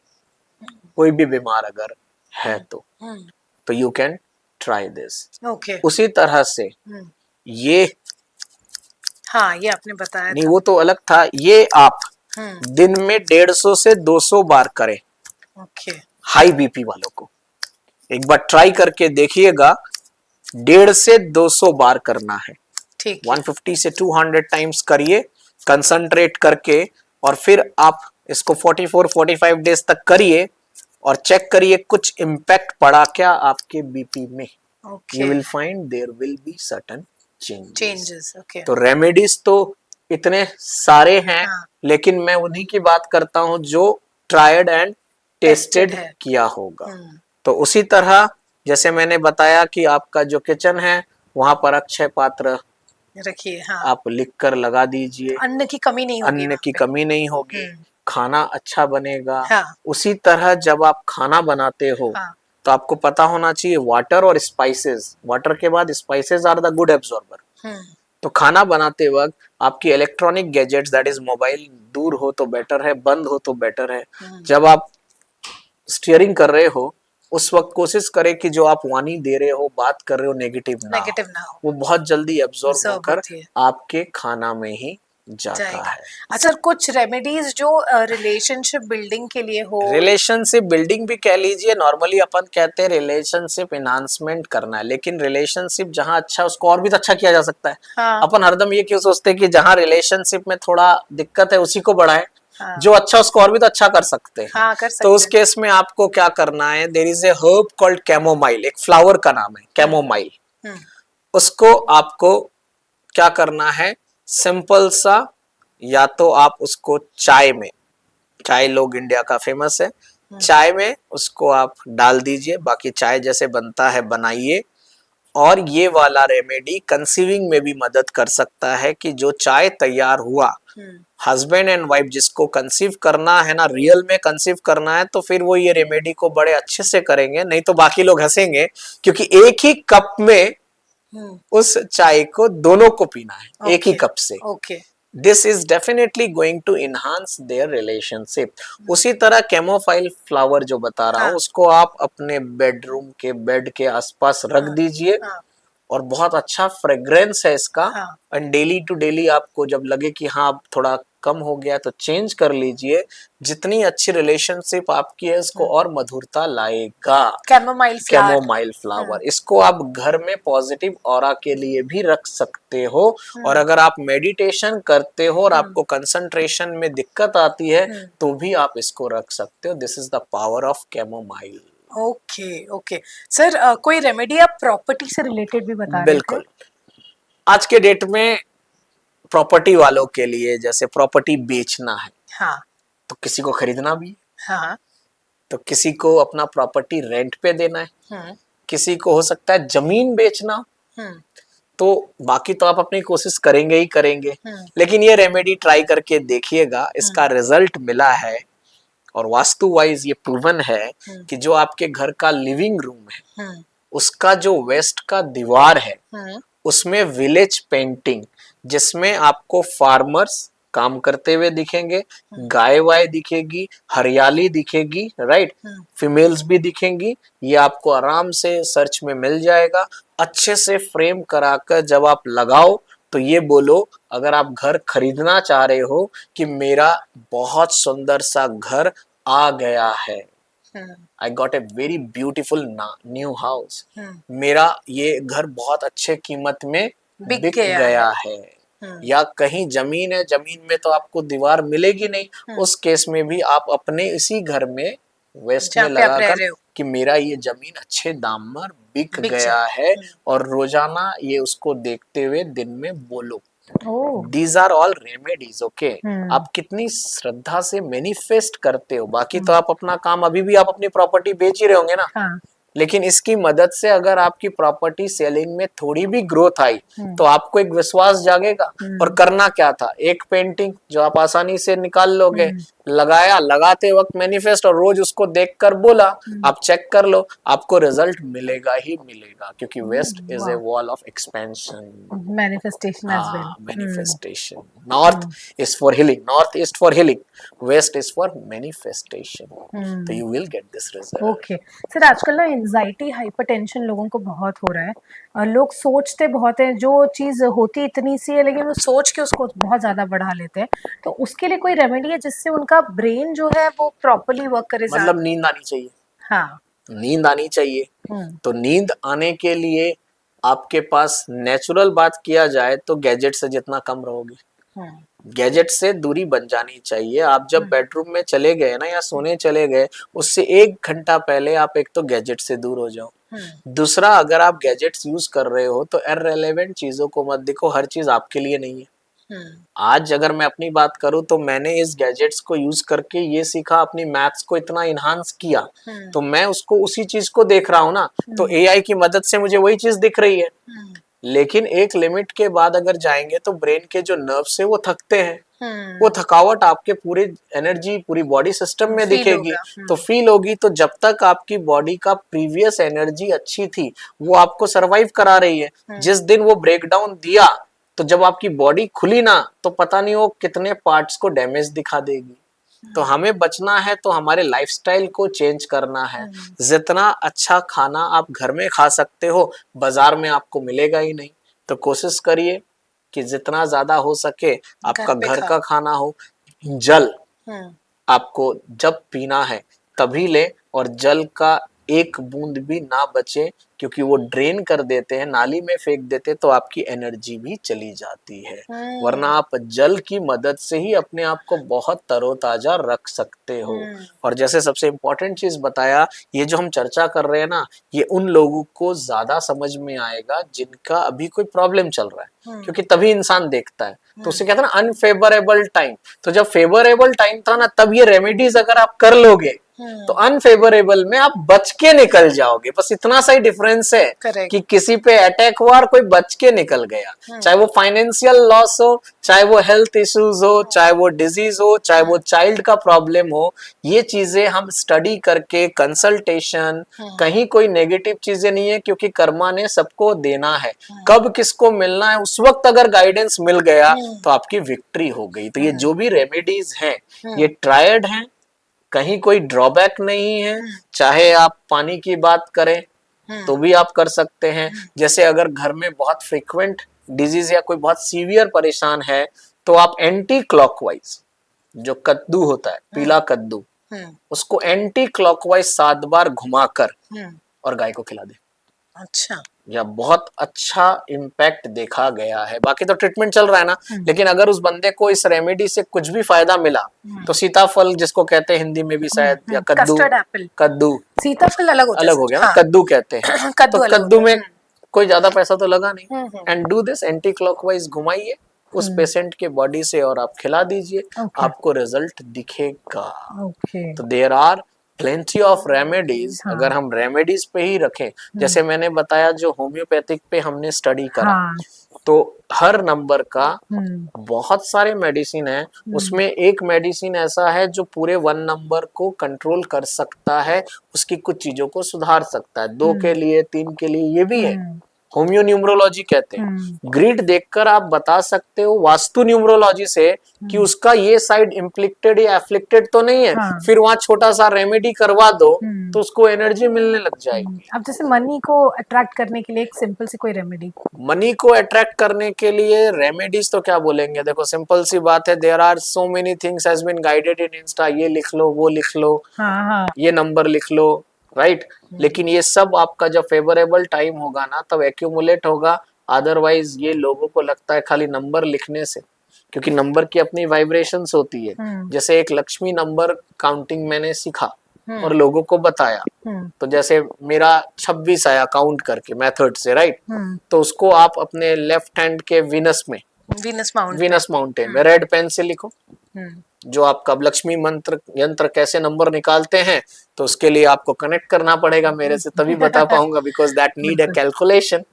Speaker 2: कोई भी बीमार अगर है तो यू कैन ट्राई दिस। उसी तरह से ये,
Speaker 1: हाँ, ये आपने बताया
Speaker 2: नहीं, वो तो अलग था। ये आप दिन में 150 से 200 बार करें। हाई बीपी वालों को एक बार ट्राई करके देखिएगा, 150 से 200 बार करना है। 150 से 200 टाइम्स करिए कंसंट्रेट करके, और फिर आप इसको 44-45 डेज तक करिए और चेक करिए कुछ इम्पैक्ट पड़ा क्या आपके बीपी में। You will find there will be certain changes. तो रेमेडीज तो इतने सारे हैं, लेकिन मैं उन्हीं की बात करता हूं जो ट्राइड एंड टेस्टेड किया होगा। तो उसी तरह जैसे मैंने बताया कि आपका जो किचन है वहां पर अक्षय पात्र
Speaker 1: रखिए। हाँ,
Speaker 2: आप लिख कर लगा दीजिए,
Speaker 1: अन्न की कमी नहीं होगी
Speaker 2: अन्न
Speaker 1: वहाँ
Speaker 2: की
Speaker 1: पे।
Speaker 2: कमी नहीं होगी, खाना अच्छा बनेगा।
Speaker 1: हाँ,
Speaker 2: उसी तरह जब आप खाना बनाते हो
Speaker 1: हाँ,
Speaker 2: तो आपको पता होना चाहिए वाटर और स्पाइसेस, वाटर के बाद spices are the good absorber.
Speaker 1: Hmm,
Speaker 2: तो खाना बनाते वक्त आपकी electronic gadgets that is mobile दूर हो तो बेटर है, बंद हो तो बेटर है। जब आप स्टीयरिंग कर रहे हो उस वक्त कोशिश करें कि जो आप वाणी दे रहे हो, बात कर रहे हो, नेगेटिव ना हो,
Speaker 1: नेगेटिव ना हो,
Speaker 2: वो बहुत जल्दी एब्जॉर्ब
Speaker 1: ऑब्जर्व
Speaker 2: होकर
Speaker 1: होती है,
Speaker 2: आपके खाना में ही जाता
Speaker 1: जाएगा।
Speaker 2: है।
Speaker 1: अच्छा, कुछ रेमेडीज जो रिलेशनशिप बिल्डिंग के लिए हो।
Speaker 2: रिलेशनशिप बिल्डिंग भी कह लीजिए, नॉर्मली अपन कहते हैं रिलेशनशिप एनहांसमेंट करना है, लेकिन रिलेशनशिप जहां अच्छा उसको और भी तो अच्छा किया जा सकता है।
Speaker 1: हाँ,
Speaker 2: अपन हरदम ये क्यों सोचते हैं कि जहां रिलेशनशिप में थोड़ा दिक्कत है उसी को बढ़ाए,
Speaker 1: हाँ,
Speaker 2: जो अच्छा उसको और भी तो अच्छा कर सकते हैं।
Speaker 1: हाँ, कर
Speaker 2: तो
Speaker 1: सकते
Speaker 2: उस
Speaker 1: हैं।
Speaker 2: केस में आपको क्या करना है, there is a herb called chamomile, एक फ्लावर का नाम है कैमोमाइल।
Speaker 1: हम्म,
Speaker 2: उसको आपको क्या करना है, सिंपल सा, या तो आप उसको चाय में, चाय लोग इंडिया का फेमस है, चाय में उसको आप डाल दीजिए, बाकी चाय जैसे बनता है बनाइए। और ये वाला रेमेडी कंसीविंग में भी मदद कर सकता है कि जो चाय तैयार हुआ, हस्बैंड एंड वाइफ जिसको कंसीव करना है ना, रियल में कंसीव करना है, तो फिर वो ये रेमेडी को बड़े अच्छे से करेंगे, नहीं तो बाकी लोग हंसेंगे, क्योंकि एक ही कप में उस चाय को दोनों को पीना है, एक ही
Speaker 1: ओके,
Speaker 2: कप से।
Speaker 1: Okay,
Speaker 2: this is definitely going to enhance their relationship. उसी तरह कैमोफाइल फ्लावर जो बता रहा हूं,
Speaker 1: हाँ,
Speaker 2: उसको आप अपने बेडरूम के बेड के आसपास रख
Speaker 1: हाँ,
Speaker 2: दीजिए,
Speaker 1: हाँ,
Speaker 2: और बहुत अच्छा फ्रेग्रेंस है इसका।
Speaker 1: हाँ,
Speaker 2: एंड डेली टू डेली आपको जब लगे कि हाँ अब थोड़ा कम हो गया तो चेंज कर लीजिए, जितनी अच्छी रिलेशनशिप आपकी है इसको और मधुरता लाएगा।
Speaker 1: Chamomile flower.
Speaker 2: कैमोमाइल फ्लावर, इसको आप घर में पॉजिटिव ऑरा के लिए भी रख सकते हो। और अगर आप मेडिटेशन करते हो और आपको कंसंट्रेशन में दिक्कत आती है तो भी आप इसको रख सकते हो। This is the power of chamomile.
Speaker 1: Okay, okay. Sir, कोई रेमेडी आप प्रॉपर्टी से रिलेटेड भी बता रहे थे।
Speaker 2: बिल्कुल, आज के डेट में प्रॉपर्टी वालों के लिए, जैसे प्रॉपर्टी बेचना है
Speaker 1: हाँ,
Speaker 2: तो किसी को खरीदना भी है,
Speaker 1: हाँ,
Speaker 2: तो किसी को अपना प्रॉपर्टी रेंट पे देना है,
Speaker 1: हम्म,
Speaker 2: किसी को हो सकता है जमीन बेचना।
Speaker 1: हम्म,
Speaker 2: तो बाकी तो आप अपनी कोशिश करेंगे ही करेंगे,
Speaker 1: हम्म,
Speaker 2: लेकिन ये रेमेडी ट्राई करके देखिएगा, इसका रिजल्ट मिला है और वास्तु वाइज ये प्रूवन है कि जो आपके घर का लिविंग रूम है उसका जो वेस्ट का दीवार है उसमें विलेज पेंटिंग, जिसमें आपको फार्मर्स काम करते हुए दिखेंगे, गाय वाय दिखेगी, हरियाली दिखेगी, राइट, फीमेल्स भी दिखेंगी, ये आपको आराम से सर्च में मिल जाएगा। अच्छे से फ्रेम कराकर जब आप लगाओ तो ये बोलो, अगर आप घर खरीदना चाह रहे हो कि मेरा बहुत सुंदर सा घर आ गया है, I got a very beautiful new house, मेरा ये घर बहुत अच्छे कीमत में बिक गया है। या कहीं जमीन है, जमीन में तो आपको दीवार मिलेगी नहीं, उस केस में भी आप अपने इसी घर में वेस्ट में लगाकर कि मेरा ये जमीन अच्छे दाम पर बिक गया है, और रोजाना ये उसको देखते हुए दिन में बोलो। These are all remedies, okay? आप कितनी श्रद्धा से मैनिफेस्ट करते हो, बाकी तो आप अपना काम, अभी भी आप अपनी प्रॉपर्टी बेच ही रहे होंगे ना,
Speaker 1: हाँ,
Speaker 2: लेकिन इसकी मदद से अगर आपकी प्रॉपर्टी सेलिंग में थोड़ी भी ग्रोथ आई तो आपको एक विश्वास जागेगा। और करना क्या था, एक पेंटिंग जो आप आसानी से निकाल लोगे, लगाया, लगाते वक्त मैनिफेस्ट, और रोज उसको देखकर बोला, आप चेक कर लो, आपको रिजल्ट मिलेगा ही मिलेगा, क्योंकि west is a wall of expansion,
Speaker 1: manifestation as well.
Speaker 2: Manifestation. North is for healing, north east for healing, west is for manifestation. तो you will get this result.
Speaker 1: Okay sir, आजकल ना anxiety hypertension लोगों को बहुत हो रहा है, लोग सोचते बहुत है, जो चीज़ होती इतनी सी है लेकिन वो सोच के उसको बहुत ज़्यादा बढ़ा लेते हैं, तो उसके लिए कोई रेमेडी है जिससे उनका ब्रेन जो है वो प्रॉपर्ली वर्क करे?
Speaker 2: मतलब नींद आनी चाहिए।
Speaker 1: हाँ,
Speaker 2: नींद आनी चाहिए। तो नींद आने के लिए आपके पास नेचुरल बात किया जाए तो गैजेट से जितना कम रहोगे, गैजेट से दूरी बन जानी चाहिए। आप जब बेडरूम में चले गए ना या सोने चले गए, उससे 1 घंटा पहले आप एक तो गैजेट से दूर हो जाओ। दूसरा, अगर आप गैजेट्स यूज कर रहे हो तो इररिलेवेंट चीजों को मत देखो, हर चीज आपके लिए नहीं है। आज अगर मैं अपनी बात करूं तो मैंने इस गैजेट्स को यूज करके ये सीखा, अपनी मैथ्स को इतना इन्हांस किया, तो मैं उसको उसी चीज को देख रहा हूं ना, तो एआई की मदद से मुझे वही चीज दिख रही है। लेकिन एक लिमिट के बाद अगर जाएंगे तो ब्रेन के जो नर्व्स है वो थकते हैं, वो थकावट आपके पूरे एनर्जी पूरी बॉडी सिस्टम में दिखेगी, तो फील होगी। तो जब तक आपकी बॉडी का प्रीवियस एनर्जी अच्छी थी वो आपको सरवाइव करा रही है। जिस दिन वो ब्रेकडाउन दिया तो जब आपकी बॉडी खुली ना तो पता नहीं वो कितने पार्ट्स को डैमेज दिखा देगी। तो हमें बचना है तो हमारे लाइफस्टाइल को चेंज करना है। जितना अच्छा खाना आप घर में खा सकते हो बाजार में आपको मिलेगा ही नहीं, तो कोशिश करिए कि जितना ज्यादा हो सके आपका घर का खाना हो। जल आपको जब पीना है तभी ले, और जल का एक बूंद भी ना बचे, क्योंकि वो ड्रेन कर देते हैं, नाली में फेंक देते, तो आपकी एनर्जी भी चली जाती है। वरना आप जल की मदद से ही अपने आप को बहुत तरोताजा रख सकते हो। और जैसे सबसे इम्पोर्टेंट चीज बताया, ये जो हम चर्चा कर रहे हैं ना, ये उन लोगों को ज्यादा समझ में आएगा जिनका अभी कोई प्रॉब्लम चल रहा है, क्योंकि तभी इंसान देखता है। तो उसे कहते हैं ना अनफेवरेबल टाइम। तो जब फेवरेबल टाइम था ना, तब ये रेमेडीज अगर आप कर लोगे तो अनफेवरेबल में आप बच के निकल जाओगे। बस इतना सा ही डिफरेंस है कि किसी पे अटैक हुआ और कोई बच के निकल गया। चाहे वो फाइनेंशियल लॉस हो, चाहे वो हेल्थ इश्यूज हो, चाहे वो डिजीज हो, चाहे वो चाइल्ड का प्रॉब्लम हो, ये चीजें हम स्टडी करके कंसल्टेशन, कहीं कोई नेगेटिव चीजें नहीं है, क्योंकि कर्मा ने सबको देना है। कब किसको मिलना है उस वक्त अगर गाइडेंस मिल गया तो आपकी विक्ट्री हो गई। तो ये जो भी रेमेडीज हैं ये ट्रायड हैं, कहीं कोई ड्रॉबैक नहीं है। चाहे आप पानी की बात करें तो भी आप कर सकते हैं। जैसे अगर घर में बहुत फ्रीक्वेंट डिजीज या कोई बहुत सीवियर परेशान है तो आप एंटी क्लॉकवाइज, जो कद्दू होता है पीला कद्दू, उसको एंटी क्लॉकवाइज 7 बार घुमाकर और गाय को खिला दे। अच्छा, या बहुत अच्छा इम्पैक्ट देखा गया है। बाकी तो ट्रीटमेंट चल रहा है ना, लेकिन अगर उस बंदे को इस रेमेडी से कुछ भी फायदा मिला तो सीताफल जिसको कहते हैं हिंदी में भी शायद, या कद्दू, कद्दू सीताफल अलग हो गया ना, कद्दू कहते हैं। तो कद्दू में कोई ज्यादा पैसा तो लगा नहीं। And do this anticlockwise, घुमाइए उस पेशेंट के बॉडी से और आप खिला दीजिए, आपको रिजल्ट दिखेगा। तो there are plenty of remedies. अगर हम रेमेडीज पे ही रखें, जैसे मैंने बताया जो होम्योपैथिक पे हमने स्टडी करा, तो हर नंबर का बहुत सारे मेडिसिन है, उसमें एक मेडिसिन ऐसा है जो पूरे 1 नंबर को कंट्रोल कर सकता है, उसकी कुछ चीजों को सुधार सकता है। 2 के लिए, 3 के लिए, ये भी है। होम्यो न्यूमरोलॉजी कहते हैं। ग्रिड देखकर आप बता सकते हो वास्तु न्यूमरोलॉजी से कि उसका ये साइड इम्प्लिक्टेड या एफ्लिक्टेड तो नहीं है। फिर वहां छोटा सा रेमेडी करवा दो तो उसको एनर्जी मिलने लग जाएगी।
Speaker 1: अब जैसे मनी को अट्रैक्ट करने के लिए एक सिंपल सी कोई रेमेडी,
Speaker 2: मनी को अट्रैक्ट करने के लिए रेमेडीज तो क्या बोलेंगे, देखो सिंपल सी बात है, there are so many things has been guided in Insta, ये लिख लो, वो लिख लो, ये नंबर लिख लो, राइट। लेकिन ये सब आपका जब फेवरेबल टाइम होगा ना तब एक्यूमुलेट होगा। अदरवाइज ये लोगों को लगता है खाली नंबर लिखने से, क्योंकि नंबर की अपनी वाइब्रेशंस होती है। जैसे एक लक्ष्मी नंबर काउंटिंग मैंने सीखा और लोगों को बताया, तो जैसे मेरा 26 आया काउंट करके मेथड से, राइट। तो उसको आप अपने लेफ्ट हैंड के वीनस माउंटेन में रेड पेन से लिखो। जो आपका लक्ष्मी मंत्र यंत्र कैसे नंबर निकालते हैं, तो उसके लिए आपको कनेक्ट करना पड़ेगा मेरे से, तभी बता पाऊंगा, because that need a calculation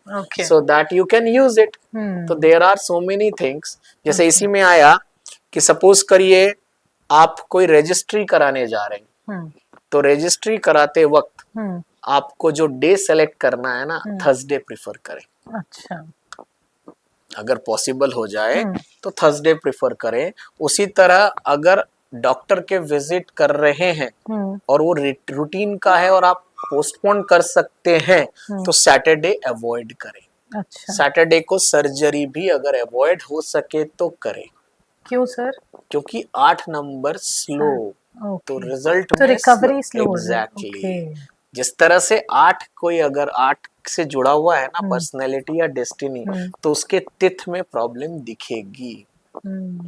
Speaker 2: so that you can use it. तो there are so many things. जैसे इसी में आया कि सपोज करिए आप कोई रजिस्ट्री कराने जा रहे हैं, तो रजिस्ट्री कराते वक्त आपको जो डे सेलेक्ट करना है ना, थर्सडे प्रिफर करें। अच्छा, अगर पॉसिबल हो जाए तो थर्सडे प्रिफर करें। उसी तरह अगर डॉक्टर के विजिट कर रहे हैं और वो रूटीन का है और आप पोस्टपोन कर सकते हैं तो सैटरडे अवॉइड करें। अच्छा, सैटरडे को सर्जरी भी अगर अवॉइड हो सके तो करें। क्यों सर? क्योंकि 8 नंबर स्लो, तो रिजल्ट
Speaker 1: तो रिकवरी स्लो।
Speaker 2: एग्जैक्टली। जिस तरह से 8 कोई अगर 8 से जुड़ा हुआ है ना, पर्सनैलिटी या डेस्टिनी, तो उसके तिथ में प्रॉब्लम दिखेगी।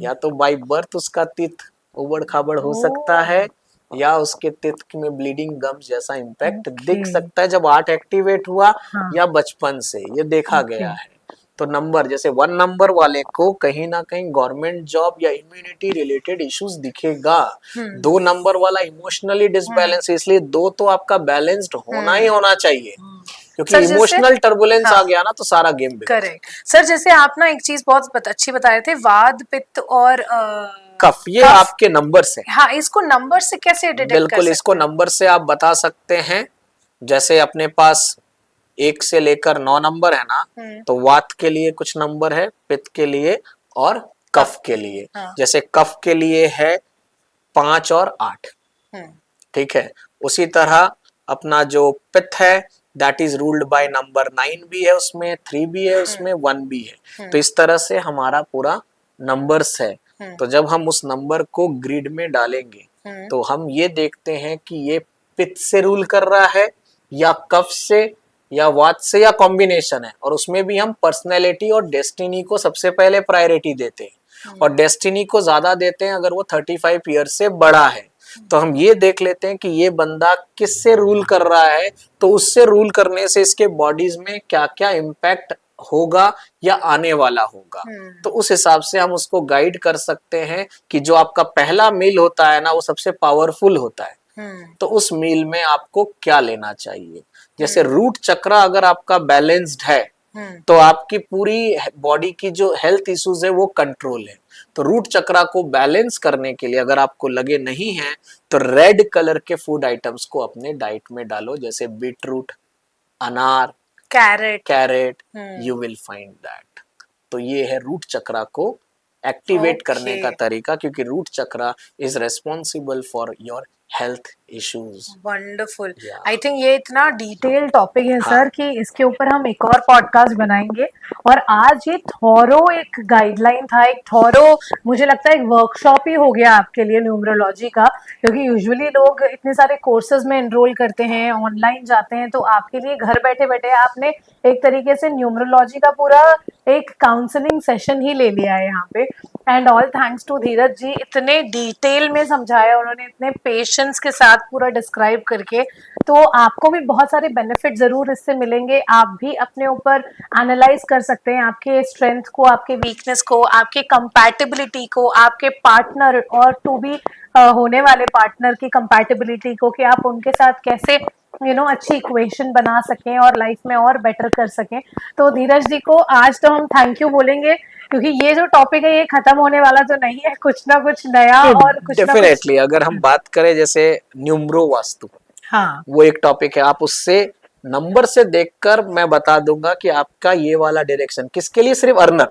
Speaker 2: या तो बाय बर्थ उसका तिथ उबड़ खाबड़ हो सकता है, या उसके तिथ में ब्लीडिंग गम्स जैसा इम्पैक्ट दिख सकता है जब 8 एक्टिवेट हुआ, या बचपन से ये देखा गया है। तो नंबर जैसे 1 नंबर वाले को कहीं ना कहीं गवर्नमेंट जॉब या इम्यूनिटी रिलेटेड इश्यूज दिखेगा। 2 नंबर वाला इमोशनली डिसबैलेंस, इसलिए 2 तो आपका बैलेंस्ड होना ही होना चाहिए, क्योंकि
Speaker 1: सर जैसे
Speaker 2: इमोशनल टर्बुलेंस
Speaker 1: हाँ
Speaker 2: आ गया ना तो सारा गेम बिगड़
Speaker 1: करेक्ट सर, जैसे आप ना एक चीज बहुत अच्छी बता रहे थे, वात पित्त और
Speaker 2: कफ, ये
Speaker 1: कफ।
Speaker 2: आपके नंबर से,
Speaker 1: हाँ, इसको नंबर से कैसे डिटेक्ट कर
Speaker 2: बिल्कुल इसको
Speaker 1: सकते हैं?
Speaker 2: नंबर से आप बता सकते हैं। जैसे अपने पास 1 से लेकर 9 नंबर है ना, तो वात के लिए कुछ नंबर है, पित्त के लिए और कफ के लिए।
Speaker 1: हाँ।
Speaker 2: जैसे कफ के लिए है 5 और 8, ठीक है। उसी तरह अपना जो पित्त है that is ruled by number 9 भी है उसमें, 3 भी है उसमें, 1 भी है। तो इस तरह से हमारा पूरा नंबर्स है। तो जब हम उस नंबर को ग्रिड में डालेंगे तो हम ये देखते हैं कि ये पित्त से रूल कर रहा है या कफ से या वात से या कॉम्बिनेशन है। और उसमें भी हम पर्सनैलिटी और डेस्टिनी को सबसे पहले प्रायोरिटी देते हैं, और डेस्टिनी को ज्यादा देते हैं अगर वो 35 ईयर से बड़ा है। तो हम ये देख लेते हैं कि ये बंदा किससे रूल कर रहा है, तो उससे रूल करने से इसके बॉडीज में क्या क्या इम्पैक्ट होगा या आने वाला होगा। तो उस हिसाब से हम उसको गाइड कर सकते हैं कि जो आपका पहला मील होता है ना वो सबसे पावरफुल होता है, तो उस मील में आपको क्या लेना चाहिए। जैसे रूट चक्र अगर आपका बैलेंस्ड है तो आपकी पूरी बॉडी की जो हेल्थ इश्यूज है वो कंट्रोल है। तो रूट चक्रा को बैलेंस करने के लिए अगर आपको लगे नहीं है तो रेड कलर के फूड आइटम्स को अपने डाइट में डालो, जैसे बीटरूट, अनार, carrot, you will find that. तो ये है रूट चक्रा को एक्टिवेट करने का तरीका, क्योंकि root chakra is responsible for your health issues.
Speaker 1: Wonderful. I think ये इतना डिटेल टॉपिक है सर कि इसके ऊपर हम एक और पॉडकास्ट बनाएंगे। और आज ये थॉरो एक गाइडलाइन था, एक थॉरो मुझे लगता है एक वर्कशॉप ही हो गया आपके लिए न्यूमरोलॉजी का, क्योंकि यूजुअली लोग इतने सारे कोर्सेज में एनरोल करते हैं, ऑनलाइन जाते हैं, तो आपके लिए घर बैठे बैठे आपने एक तरीके से न्यूमरोलॉजी का पूरा एक काउंसलिंग सेशन ही ले लिया है यहाँ पे। एंड ऑल थैंक्स टू धीरज जी, इतने डिटेल में समझाया उन्होंने, इतने पेशेंस के साथ पूरा डिस्क्राइब करके। तो आपको भी बहुत सारे बेनिफिट जरूर इससे मिलेंगे। आप भी अपने ऊपर एनालाइज कर सकते हैं आपके स्ट्रेंथ को, आपके वीकनेस को, आपके कंपैटिबिलिटी को, आपके पार्टनर और टू बी होने वाले पार्टनर की कंपैटिबिलिटी को, कि आप उनके साथ कैसे अच्छी इक्वेशन बना सकें और लाइफ में और बेटर कर सकें। तो धीरज जी को आज तो हम थैंक यू बोलेंगे, क्योंकि ये जो टॉपिक है ये खत्म होने वाला तो नहीं है, कुछ ना कुछ नया और कुछ
Speaker 2: डेफिनेटली अगर हम बात करें जैसे न्यूमरो वास्तु,
Speaker 1: हाँ
Speaker 2: वो एक टॉपिक है। आप उससे नंबर से देखकर मैं बता दूंगा कि आपका ये वाला डायरेक्शन किसके लिए, सिर्फ अर्नर,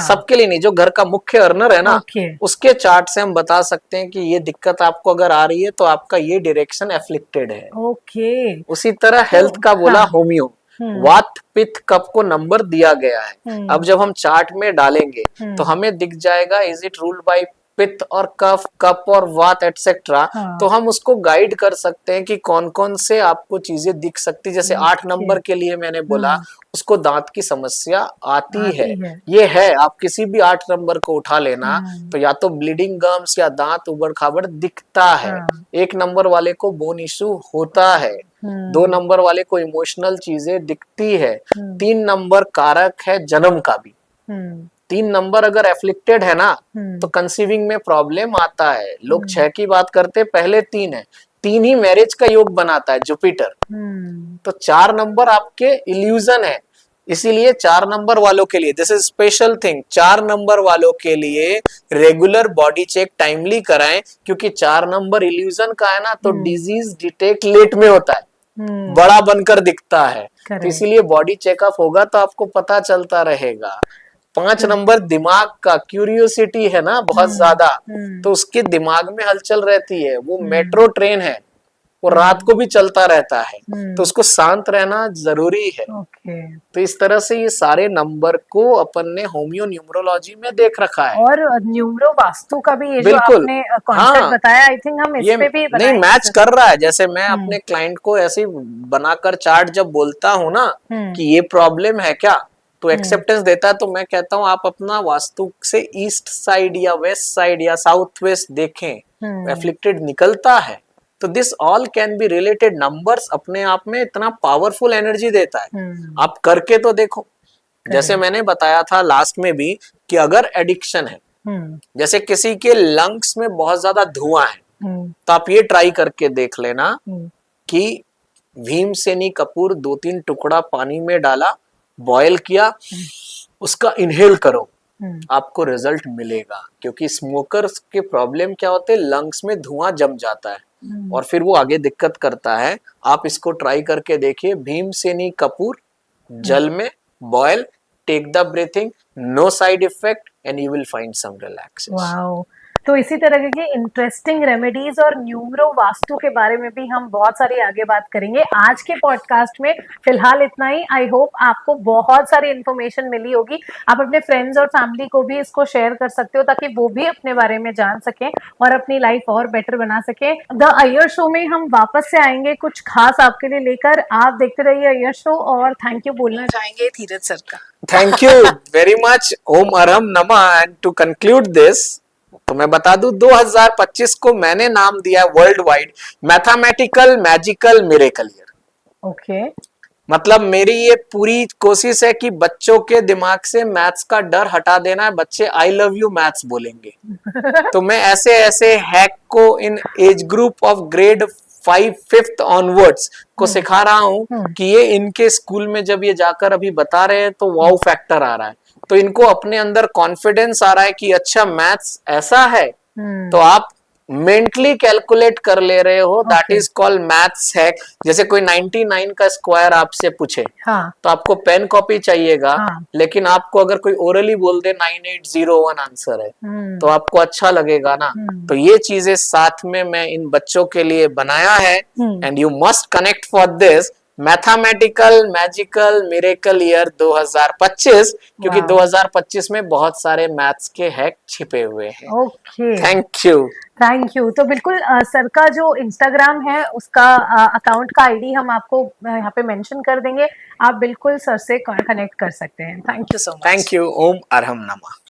Speaker 2: सबके लिए नहीं, जो घर का मुख्य अर्नर है ना उसके चार्ट से हम बता सकते हैं कि ये दिक्कत आपको अगर आ रही है तो आपका ये डायरेक्शन एफ्लिक्टेड है। उसी तरह हेल्थ का बोला होमियो, वात पित्त कफ को नंबर दिया गया है। अब जब हम चार्ट में डालेंगे तो हमें दिख जाएगा इज इट रूल्ड बाय पित्त और कफ, कप और वात एटसेट्रा। तो हम उसको गाइड कर सकते हैं कि कौन कौन से आपको चीजें दिख सकती। जैसे 8 नंबर के लिए मैंने बोला उसको दांत की समस्या आती है। ये है, आप किसी भी 8 नंबर को उठा लेना तो या तो ब्लीडिंग गम्स या दांत उबड़ खाबड़ दिखता है। 1 नंबर वाले को बोन इश्यू होता है, 2 नंबर वाले को इमोशनल चीजें दिखती है, 3 नंबर कारक है जन्म का भी। 3 नंबर अगर एफ्लिक्टेड है ना तो कंसीविंग में प्रॉब्लम आता है। लोग 6 की बात करते, पहले 3 है, 3 ही मैरिज का योग बनाता है, जुपिटर। तो 4 नंबर आपके इल्यूजन है, इसीलिए 4 नंबर वालों के लिए this is special thing. 4 number वालों के लिए रेगुलर बॉडी चेक टाइमली कराएं, क्योंकि 4 नंबर इल्यूजन का है ना तो डिजीज डिटेक्ट लेट में होता है, बड़ा बनकर दिखता है। तो इसीलिए बॉडी चेकअप होगा तो आपको पता चलता रहेगा। 5 नंबर दिमाग का क्यूरियोसिटी है ना बहुत ज्यादा, तो उसके दिमाग में हलचल रहती है। वो मेट्रो ट्रेन है, वो रात को भी चलता रहता है, तो उसको शांत रहना जरूरी है। तो इस तरह से ये सारे नंबर को अपन ने होमियो न्यूमरोलॉजी में देख रखा है।
Speaker 1: और न्यूमरो वास्तु का भी ये जो आपने कॉन्सेप्ट बताया, आई थिंक हम इस पे भी
Speaker 2: नहीं मैच कर रहा है। जैसे मैं अपने क्लाइंट को ऐसे बनाकर चार्ट जब बोलता हूँ ना कि ये प्रॉब्लम है क्या, तो एक्सेप्टेंस देता है, तो मैं कहता हूँ आप अपना वास्तु से ईस्ट साइड या वेस्ट साइड या साउथ वेस्ट देखें, एफ्लिक्टेड निकलता है। तो this all can be related. Numbers अपने आप में इतना पावरफुल एनर्जी देता है, आप करके तो देखो। जैसे मैंने बताया था लास्ट में भी कि अगर एडिक्शन है, जैसे किसी के लंग्स में बहुत ज्यादा धुआं है, तो आप ये ट्राई करके देख लेना कि भीमसेनी कपूर 2-3 टुकड़ा पानी में डाला, बॉयल किया, उसका इनहेल करो, आपको रिजल्ट मिलेगा। क्योंकि स्मोकर्स के प्रॉब्लम क्या होते हैं, लंग्स में धुआं जम जाता है और फिर वो आगे दिक्कत करता है। आप इसको ट्राई करके देखिए, भीमसेनी कपूर जल में boil, take the breathing, no side effect and you will find some relaxation.
Speaker 1: Wow, तो इसी तरह के इंटरेस्टिंग रेमेडीज और न्यूमरो वास्तु के बारे में भी हम बहुत सारी आगे बात करेंगे। आज के पॉडकास्ट में फिलहाल इतना ही। आई होप आपको बहुत सारी इन्फॉर्मेशन मिली होगी। आप अपने फ्रेंड्स और फैमिली को भी इसको शेयर कर सकते हो ताकि वो भी अपने बारे में जान सकें और अपनी लाइफ और बेटर बना सकें। द अय्यर शो में हम वापस से आएंगे कुछ खास आपके लिए लेकर। आप देखते रहिए अय्यर शो और थैंक यू बोलना चाहेंगे धीरज सर का।
Speaker 2: Thank you very much. ओम अरहम नमः। एंड टू कंक्लूड दिस, तो मैं बता दूं 2025 को मैंने नाम दिया world wide mathematical magical miracle year.
Speaker 1: Okay,
Speaker 2: मतलब मेरी ये पूरी कोशिश है कि बच्चों के दिमाग से मैथ्स का डर हटा देना है। बच्चे आई लव यू मैथ्स बोलेंगे। तो मैं ऐसे ऐसे हैक को in age group of grade 5 5th onwards को सिखा रहा हूं कि ये इनके स्कूल में जब ये जाकर अभी बता रहे हैं तो वाओ फैक्टर आ रहा है। तो इनको अपने अंदर कॉन्फिडेंस आ रहा है कि अच्छा मैथ्स ऐसा है। तो आप मेंटली कैलकुलेट कर ले रहे हो। That is called maths hack. जैसे कोई 99 का स्क्वायर आपसे पूछे, तो आपको पेन कॉपी चाहिएगा, लेकिन आपको अगर कोई ओरली बोल दे 9801 आंसर है, तो आपको अच्छा लगेगा ना। तो ये चीजें साथ में मैं इन बच्चों के लिए बनाया है। And you must connect for this mathematical magical miracle year 2025, क्योंकि 2025 में बहुत सारे मैथ्स के हैक छिपे हुए हैं।
Speaker 1: Okay,
Speaker 2: thank you.
Speaker 1: तो बिल्कुल सर का जो इंस्टाग्राम है उसका अकाउंट का आईडी हम आपको यहाँ पे मेंशन कर देंगे। आप बिल्कुल सर से कनेक्ट कर सकते हैं। Thank you so much.
Speaker 2: Thank you. ओम अरहम नमः।